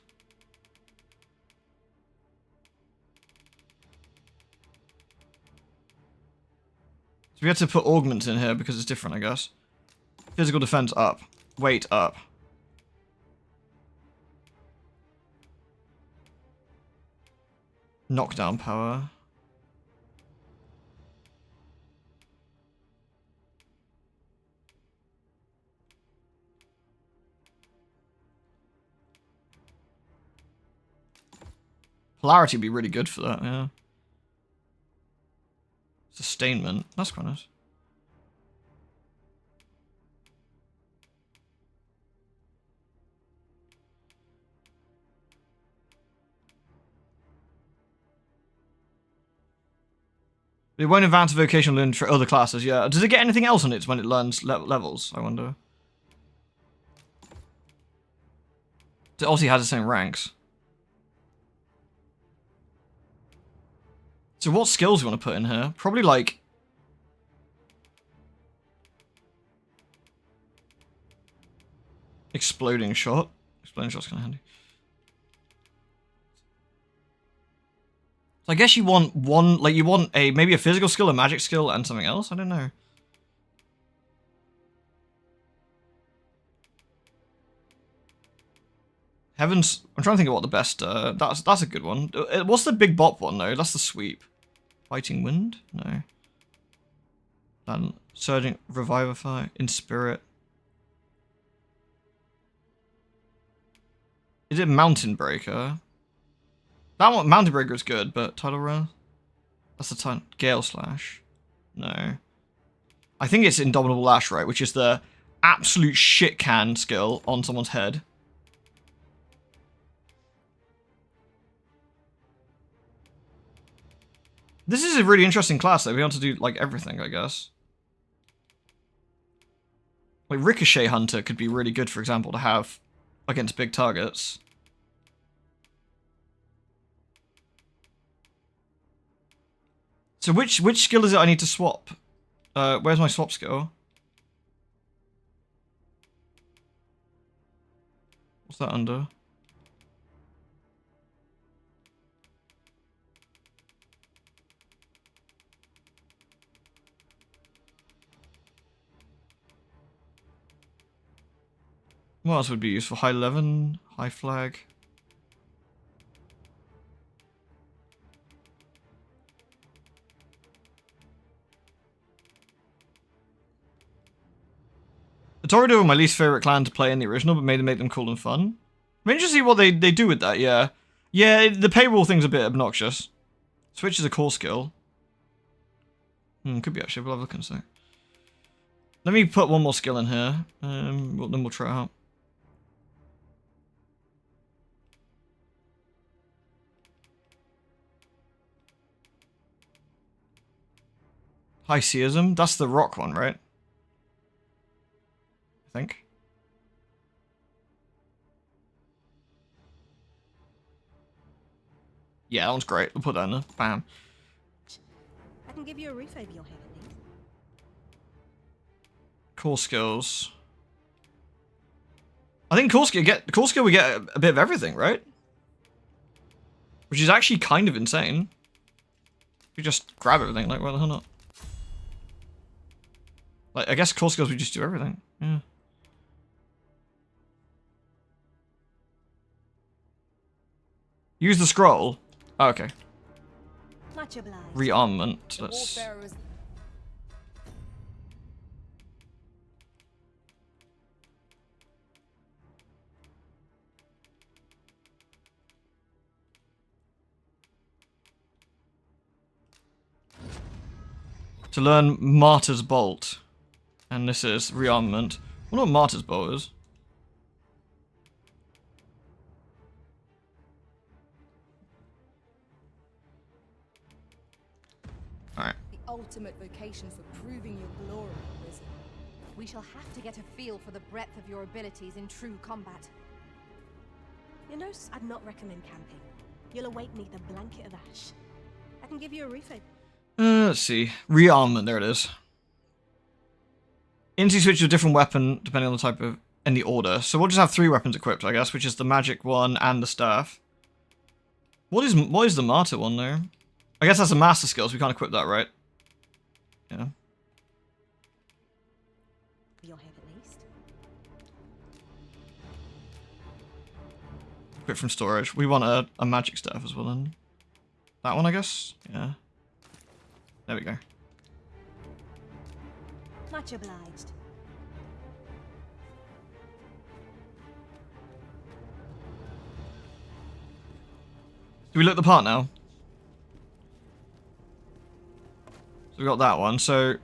So we have to put augments in here because it's different, I guess. Physical defense up. Weight up. Knockdown power. Polarity would be really good for that, yeah. Sustainment. That's quite nice. It won't advance vocational learning for other classes, yeah. Does it get anything else on it when it learns levels, I wonder? It obviously has the same ranks. So what skills do we want to put in here? Probably like... Exploding shot. Exploding shot's kind of handy. So I guess you want one, like you want maybe a physical skill, a magic skill, and something else? I don't know. Heavens, I'm trying to think of what the best, that's a good one. What's the big bop one though? That's the sweep. Fighting Wind? No. And Surging Revivify, In Spirit. Is it Mountain Breaker? That one, Mountain Breaker is good, but Tidal Wrath? That's the time. Gale Slash? No. I think it's Indomitable Lash, right? Which is the absolute shit can skill on someone's head. This is a really interesting class though. We want to do like everything, I guess. Like Ricochet Hunter could be really good, for example, to have against big targets. So which skill is it I need to swap? Where's my swap skill? What's that under? What else would be useful? High 11, high flag. The Toreador were my least favorite clan to play in the original, but made them cool and fun. I'm interested to see what they do with that, yeah. Yeah, the payroll thing's a bit obnoxious. Switch is a core skill. Could be actually, we'll have a look in a sec. Let me put one more skill in here, then we'll try it out. Highseism? That's the rock one, right? I think. Yeah, that one's great. We'll put that in there. Bam. I can give you a refave you'll have it needs. Core skills. I think core skill we get a bit of everything, right? Which is actually kind of insane. We just grab everything, like why the hell not? Like, I guess core skills we just do everything. Yeah. Use the scroll. Oh, okay. Much obliged. Rearmament. The Let's. warfare is To learn Martyr's Bolt. And this is rearmament. I wonder what Martyr's Bolt is. Alright. the ultimate vocation for proving your glory, Arisen. We shall have to get a feel for the breadth of your abilities in true combat. You know, I'd not recommend camping. You'll await neath a blanket of ash. I can give you a refill. Let's see. Rearmament, there it is. Instantly switch to a different weapon depending on the type of and the order. So we'll just have 3 weapons equipped, I guess, which is the magic one and the staff. What is the martyr one though? I guess that's a master skill, so we can't equip that, right? Yeah. Your head at least. Equip from storage. We want a magic staff as well then. That one, I guess? Yeah. There we go. Much obliged. Do we look the part now? So we got that one, so...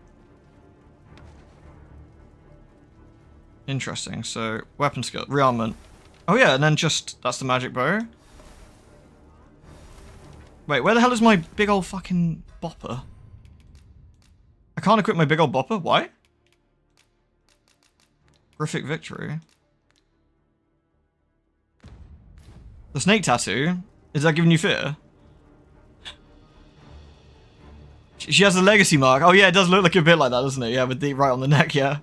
Interesting, so weapon skill, rearmament. Oh yeah, and then just, that's the magic bow. Wait, where the hell is my big old fucking bopper? I can't equip my big old bopper, why? Horrific victory. The snake tattoo? Is that giving you fear? She has a legacy mark. Oh yeah, it does look like a bit like that, doesn't it? Yeah, with the right on the neck, yeah.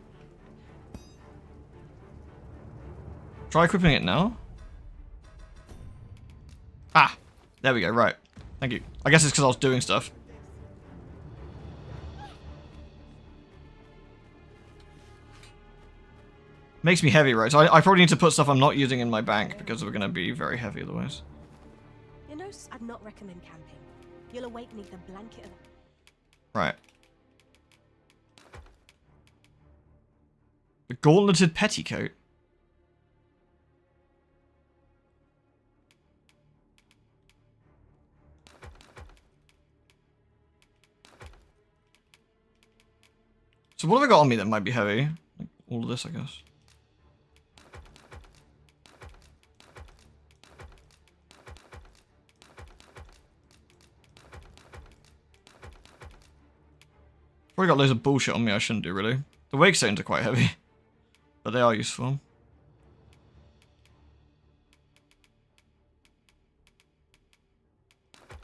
Try equipping it now. Ah, there we go, right. Thank you. I guess it's because I was doing stuff. Makes me heavy, right? So I probably need to put stuff I'm not using in my bank because we're going to be very heavy otherwise. You know, I'd not recommend camping. You'll await neath a blanket of... Right. The Gauntleted Petticoat. So what have I got on me that might be heavy? Like all of this, I guess. Probably got loads of bullshit on me I shouldn't do, really. The wake stones are quite heavy, but they are useful.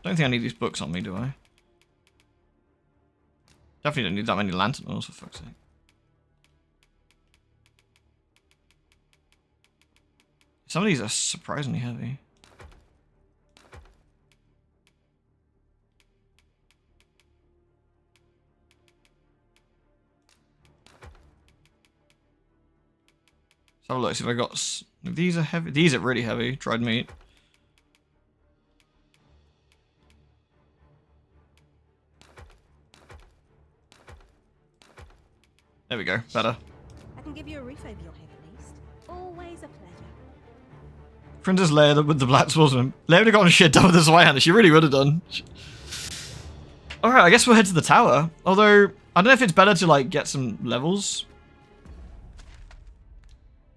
Don't think I need these books on me, do I? Definitely don't need that many lantern oils, for fuck's sake. Some of these are surprisingly heavy. Let's have a look, see if I got... These are heavy. These are really heavy. Dried meat. There we go. Better. I can give you a refill of your head at least. Always a pleasure. Princess Leia with the Black Swordsman. Leia would have gotten shit done with this Zweihander. She really would have done. Alright, I guess we'll head to the tower. Although, I don't know if it's better to, like, get some levels.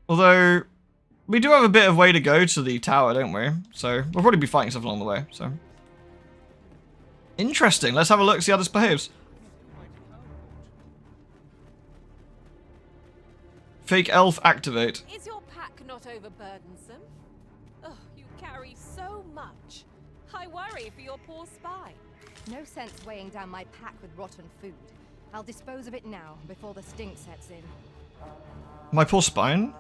Although, we do have a bit of way to go to the tower, don't we? So, we'll probably be fighting stuff along the way, so. Interesting. Let's have a look, see how this behaves. Fake elf activate. Is your pack not overburdensome? Oh, you carry so much. I worry for your poor spine. No sense weighing down my pack with rotten food. I'll dispose of it now, before the stink sets in. My poor spine?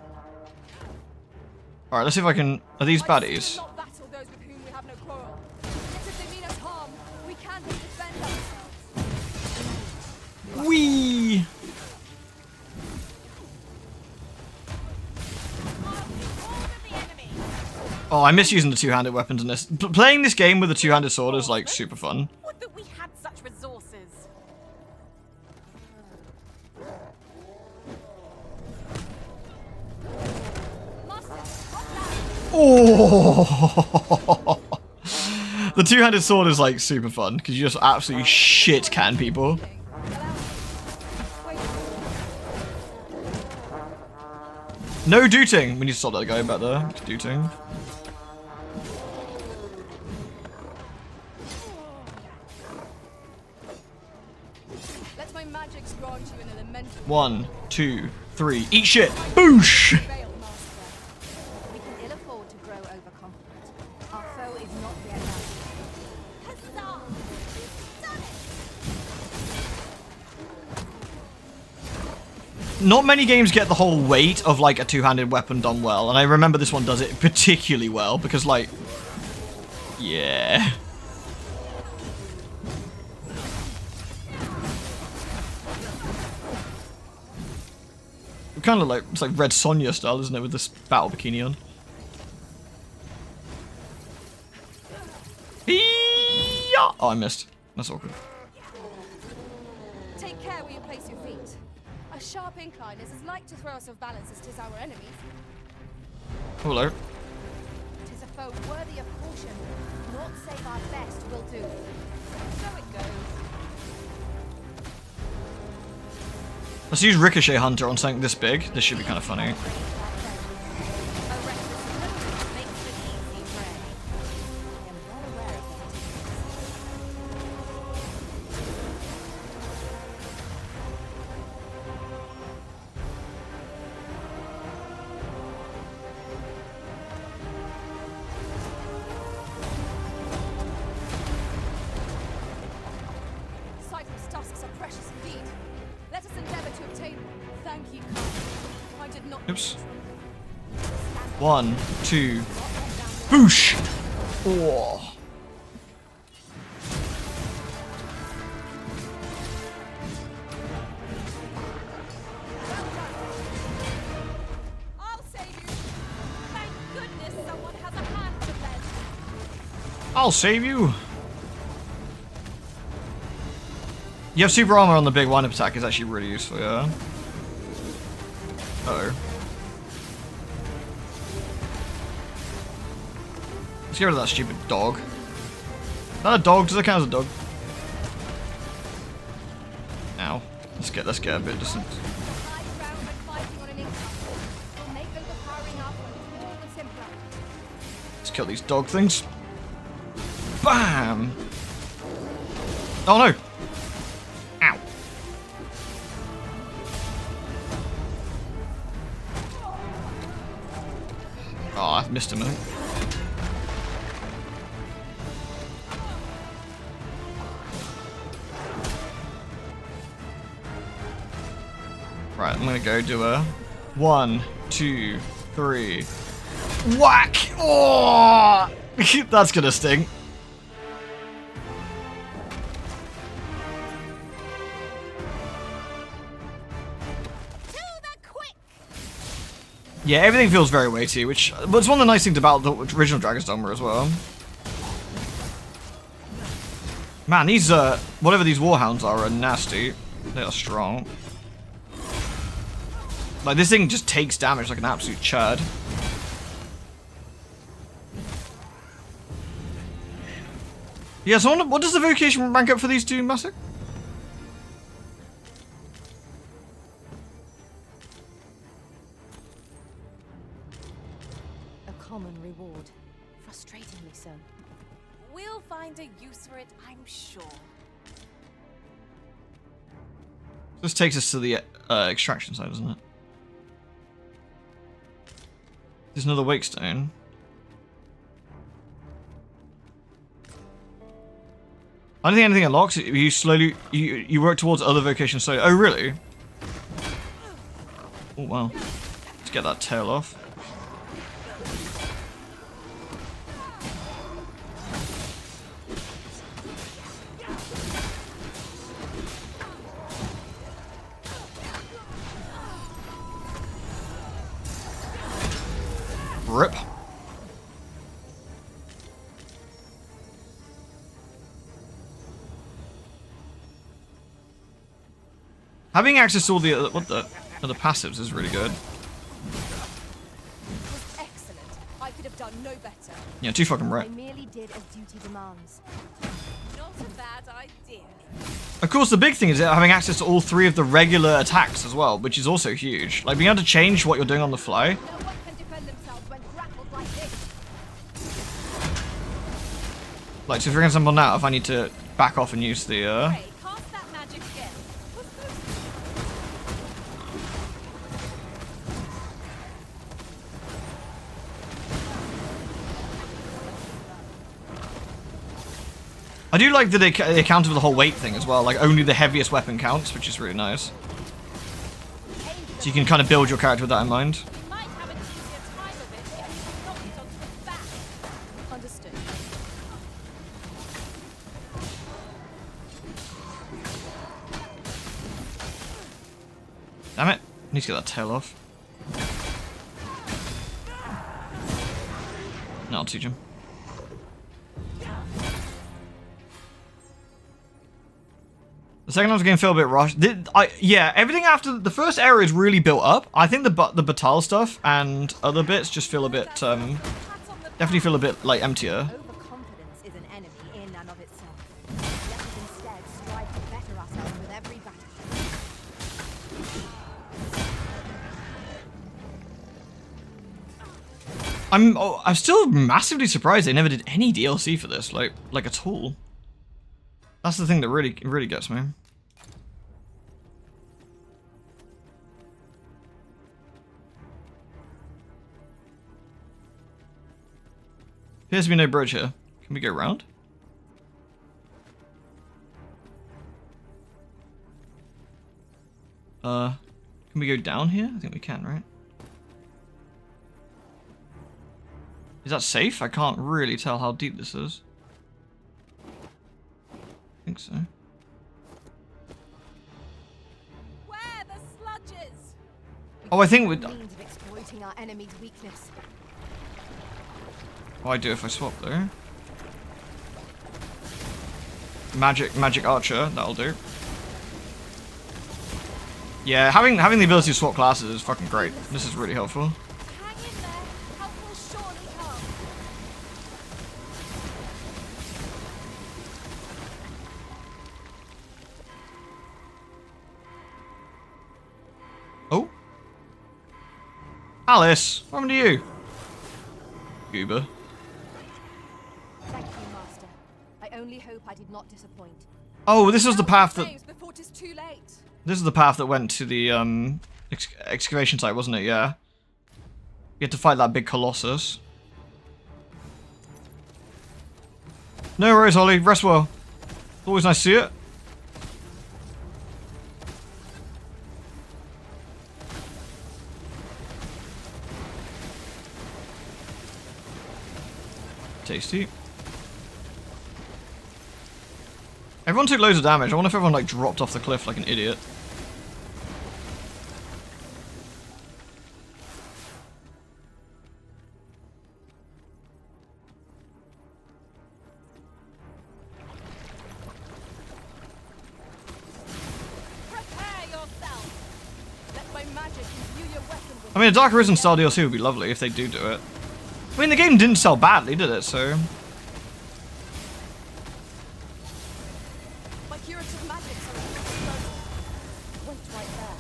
Alright, let's see if I can... Are these baddies? Not battle those with whom we have no quarrel. Yet if they mean us harm, we can defend ourselves. Whee! Oh, I miss using the two-handed weapons in this. Playing this game with a two-handed sword is like super fun. Would that we had such resources. Oh! The two-handed sword is like super fun because you just absolutely shit can people. No dooting. We need to stop that guy back there. It's dooting. Let my magics grant you an elemental. 1, 2, 3. Eat shit. Boosh! We can ill afford to grow overconfident. Our foe is not yet out. Not many games get the whole weight of like a two-handed weapon done well, and I remember this one does it particularly well because like, yeah. Kind of like, it's like Red Sonja style, isn't it, with this battle bikini on. Oh, I missed. That's awkward. Take care where you place your feet. A sharp incline is as like to throw us off balance as 'tis our enemies. Hello. 'Tis a foe worthy of caution. Naught save our best will do. So it goes. Let's use Ricochet Hunter on something this big. This should be kind of funny. Cyclops' tusks are precious indeed. Let us endeavor to obtain them. Thank you, Carl. I did not. Oops. 1, 2. Boosh! Oh. I'll save you. Thank goodness someone has a hand to lend. I'll save you. You have super armor on the big wind-up attack is actually really useful, yeah. Uh-oh. Let's get rid of that stupid dog. Is that a dog? Does that count as a dog? Ow. Let's get a bit distant. Let's kill these dog things. Bam! Oh no! Ow. Oh, I missed him, I think. Right, I'm gonna go do a 1, 2, 3. Whack! Oh! That's gonna sting. Yeah, everything feels very weighty, but it's one of the nice things about the original Dragon's Dogma as well. Man, these, whatever these warhounds are nasty. They are strong. Like, this thing just takes damage like an absolute churd. Yeah, so what does the vocation rank up for these two, Masik? Common reward. Frustratingly so. We'll find a use for it, I'm sure. This takes us to the extraction side, doesn't it? There's another wake stone. I don't think anything unlocks. You slowly you work towards other vocations slowly. Oh really? Oh wow. Let's get that tail off. Rip. Having access to all the other passives is really good. It was excellent. I could have done no better. Yeah, too fucking right. I merely did as duty demands. Not a bad idea. Of course, the big thing is having access to all 3 of the regular attacks as well, which is also huge. Like being able to change what you're doing on the fly. No one can defend themselves when grappled like this. Like, so for example now, if I need to back off and use the, Hey, cast that magic again. What's those? I do like that they accounted for the whole weight thing as well, like only the heaviest weapon counts, which is really nice. So you can kind of build your character with that in mind. We might have an easier time of it if we knock it onto its back. Understood. Damn it. Need to get that tail off. No, I'll teach him. The second time's game felt a bit rushed. Yeah, everything after the first area is really built up. I think the Batal stuff and other bits just feel a bit, definitely feel a bit like emptier. Overconfidence is an enemy in and of itself. Let us instead strive to better ourselves with every battle. I'm still massively surprised they never did any DLC for this, like at all. That's the thing that really gets me. Appears to be no bridge here. Can we go around? Can we go down here? I think we can, right? Is that safe? I can't really tell how deep this is. I think so. Where the sludges? Oh, I think we. Means of exploiting our enemy's weakness. Oh, I do if I swap there. Magic archer, that'll do. Yeah, having the ability to swap classes is fucking great. This is really helpful. Hang in there. Help will surely come. Oh. Alice, what happened to you? Goober. Thank you, Master. I only hope I did not disappoint. Oh, this was the path that. Flames before 'tis too late. This is the path that went to the excavation site, wasn't it? Yeah. You had to fight that big colossus. No worries, Ollie. Rest well. Always nice to see it. Tasty. Everyone took loads of damage. I wonder if everyone like dropped off the cliff like an idiot. Prepare yourself. Let my magic imbue your weapon with I mean, a Dark Arisen style DLC would be lovely if they do it. I mean, the game didn't sell badly, did it? So. my curative magics are at your disposal. Wait right there.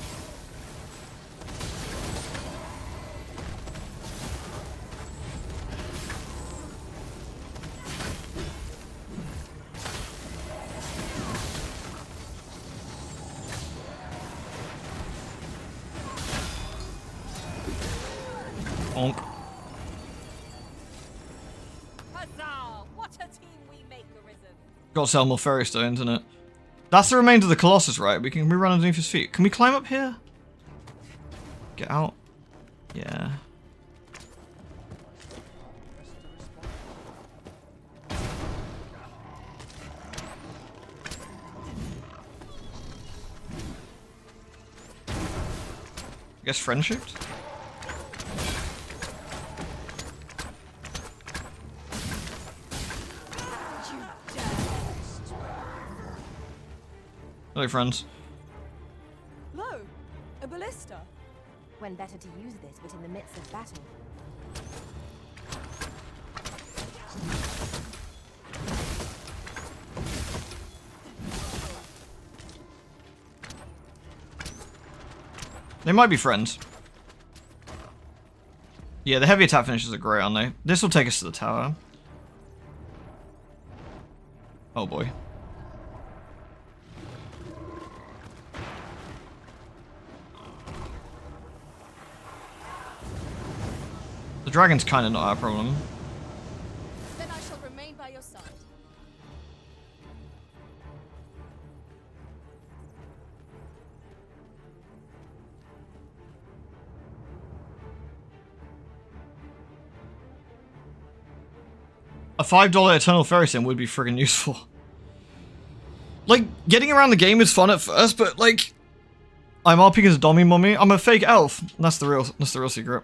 Bonk. Huzzah! What a team we make, Arisen. Got to sell more fairy stones, isn't it? That's the remains of the Colossus, right? Can we run underneath his feet? Can we climb up here? Get out. Yeah. I guess friendship? Hello, friends. A ballista? When better to use this but in the midst of battle. They might be friends. Yeah, the heavy attack finishes are great, aren't they? This will take us to the tower. Oh boy. The dragon's kind of not our problem. Then I shall remain by your side. A $5 Eternal Fairy Sim would be friggin' useful. Like, getting around the game is fun at first, but like, I'm RPing as Dommy Mommy. I'm a fake elf. That's the real secret.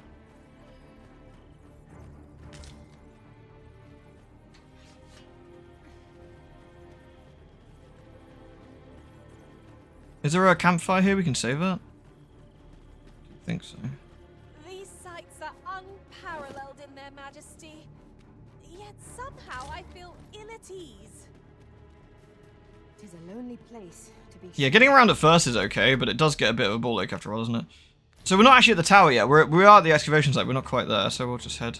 Is there a campfire here we can save it? I think so. These sights are unparalleled in their majesty. Yet somehow I feel ill at ease. It is a lonely place to be. Yeah, getting around at first is okay, but it does get a bit of a ball ache after all, doesn't it? So we're not actually at the tower yet. We are at the excavation site. We're not quite there, so we'll just head.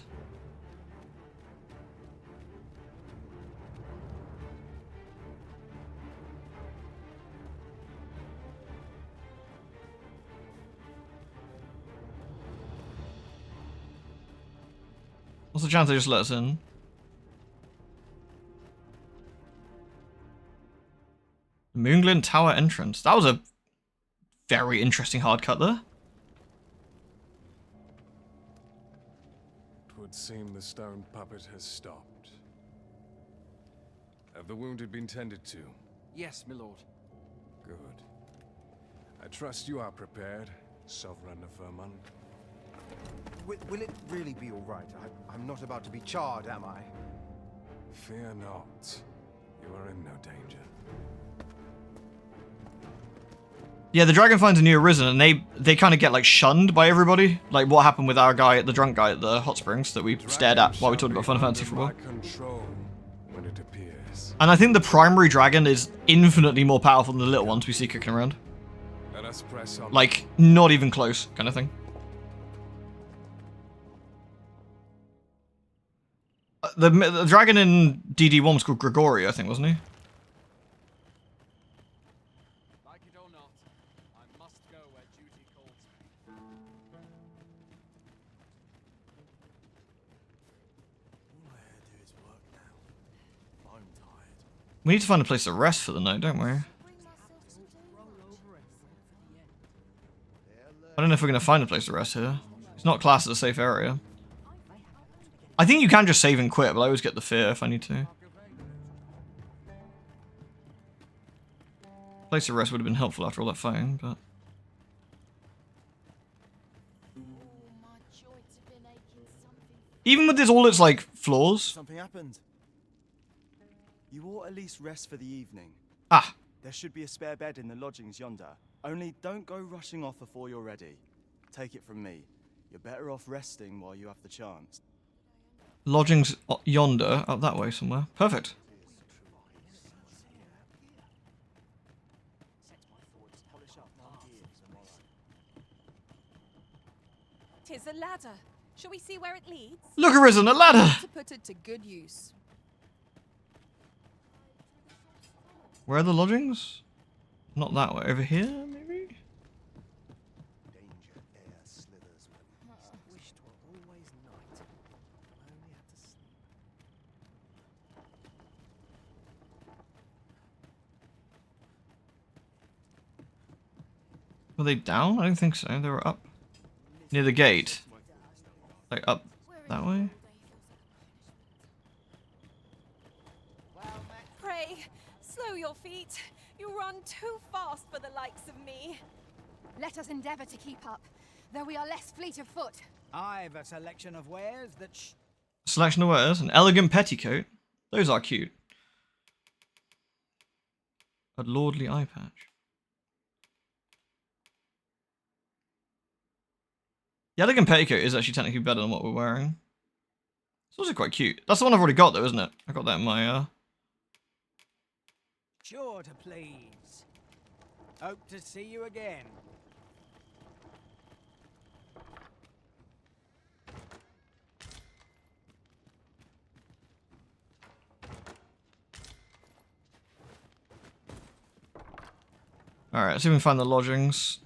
What's the chance they just let us in? Moonglin Tower entrance. That was a very interesting hard cut there. It would seem the stone puppet has stopped. Have the wounded been tended to? Yes, my lord. Good. I trust you are prepared, Sovereign of Vermont. Will it really be all right? I'm not about to be charred, am I? Fear not. You are in no danger. Yeah, the dragon finds a new arisen, and they kind of get like shunned by everybody. Like what happened with our guy, the drunk guy at the hot springs that we stared at while we talked about Final Fantasy for a while. Control when it appears. And I think the primary dragon is infinitely more powerful than the little ones we see kicking around. Let us press on. Like not even close, kind of thing. The dragon in DD1 was called Gregory, I think, wasn't he? Like it or not, I must go where duty calls me. All I had to do is work now. I'm tired. We need to find a place to rest for the night, don't we? I don't know if we're going to find a place to rest here. It's not classed as a safe area. I think you can just save and quit, but I always get the fear if I need to. Place of rest would have been helpful after all that fighting, but... Even with this, all its, like, flaws... Something happened. You ought at least rest for the evening. Ah. There should be a spare bed in the lodgings yonder. Only don't go rushing off before you're ready. Take it from me. You're better off resting while you have the chance. Lodgings yonder, up that way somewhere. Perfect. Tis a ladder. Shall we see where it leads? Look, Arisen, a ladder! To put it to good use. Where are the lodgings? Not that way. Over here, maybe? Danger air slithers when wished were always night. I only had to sleep. Were they down? I don't think so. They were up. Near the gate. Like up that way? Pray, slow your feet. You run too fast for the likes of me. Let us endeavor to keep up, though we are less fleet of foot. I've a selection of wares that Selection of wares. An elegant petticoat. Those are cute. A lordly eye patch. The elegant petticoat is actually technically better than what we're wearing. It's also quite cute. That's the one I've already got though, isn't it? I got that in my Sure to please. Hope to see you again. Alright, let's see if we can find the lodgings.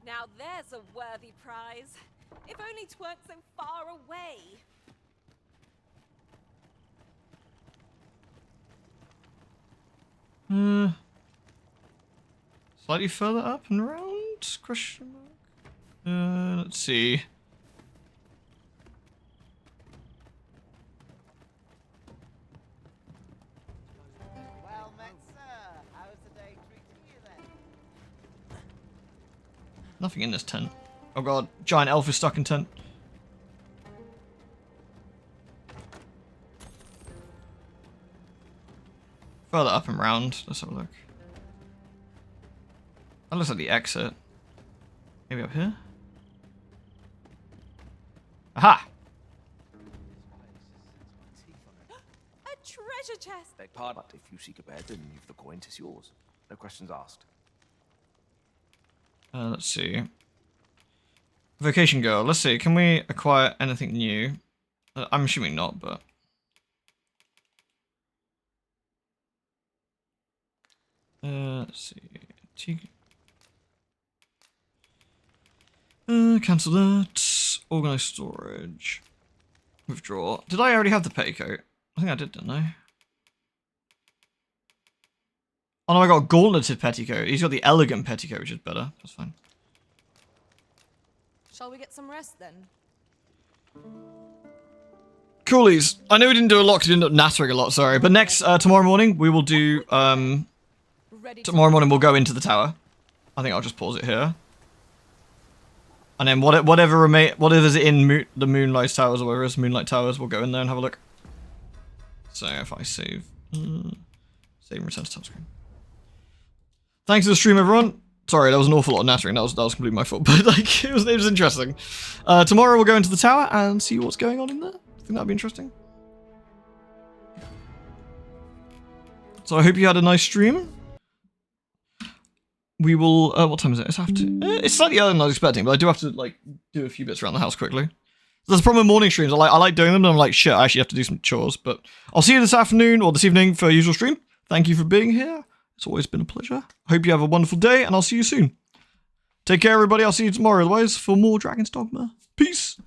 Now there's a worthy prize. If only 'tweren't so far away. Slightly further up and around? Question mark. Let's see. Well met, sir. How's the day treating you then? Nothing in this tent. Oh god, giant elf is stuck in tent. Further up and round. Let's have a look. That looks like the exit. Maybe up here? Aha! A treasure chest! Beg pardon, but if you seek a bed and you've the coin, 'tis yours. No questions asked. Let's see. Vocation girl. Let's see. Can we acquire anything new? I'm assuming not, but... let's see. Cancel that. Organize storage. Withdraw. Did I already have the petticoat? I think I did, didn't I? Oh no, I got a gauntleted petticoat. He's got the elegant petticoat, which is better. That's fine. Shall we get some rest then? Coolies. I know we didn't do a lot because we ended up nattering a lot, sorry. But next, tomorrow morning, we will do, tomorrow morning we'll go into the tower. I think I'll just pause it here. And then whatever's in the Moonlight Towers or whatever it is, Moonlight Towers, we'll go in there and have a look. So if I save, save and return to top screen. Thanks for the stream, everyone. Sorry, that was an awful lot of nattering. That was completely my fault, but like it was interesting. Tomorrow we'll go into the tower and see what's going on in there. I think that'd be interesting. So I hope you had a nice stream. We will. What time is it? It's slightly earlier than I was expecting, but I do have to like do a few bits around the house quickly. There's a problem with morning streams. I like doing them, and I'm like, shit, I actually have to do some chores. But I'll see you this afternoon or this evening for a usual stream. Thank you for being here. It's always been a pleasure. Hope you have a wonderful day, and I'll see you soon. Take care, everybody. I'll see you tomorrow, otherwise, for more Dragon's Dogma. Peace.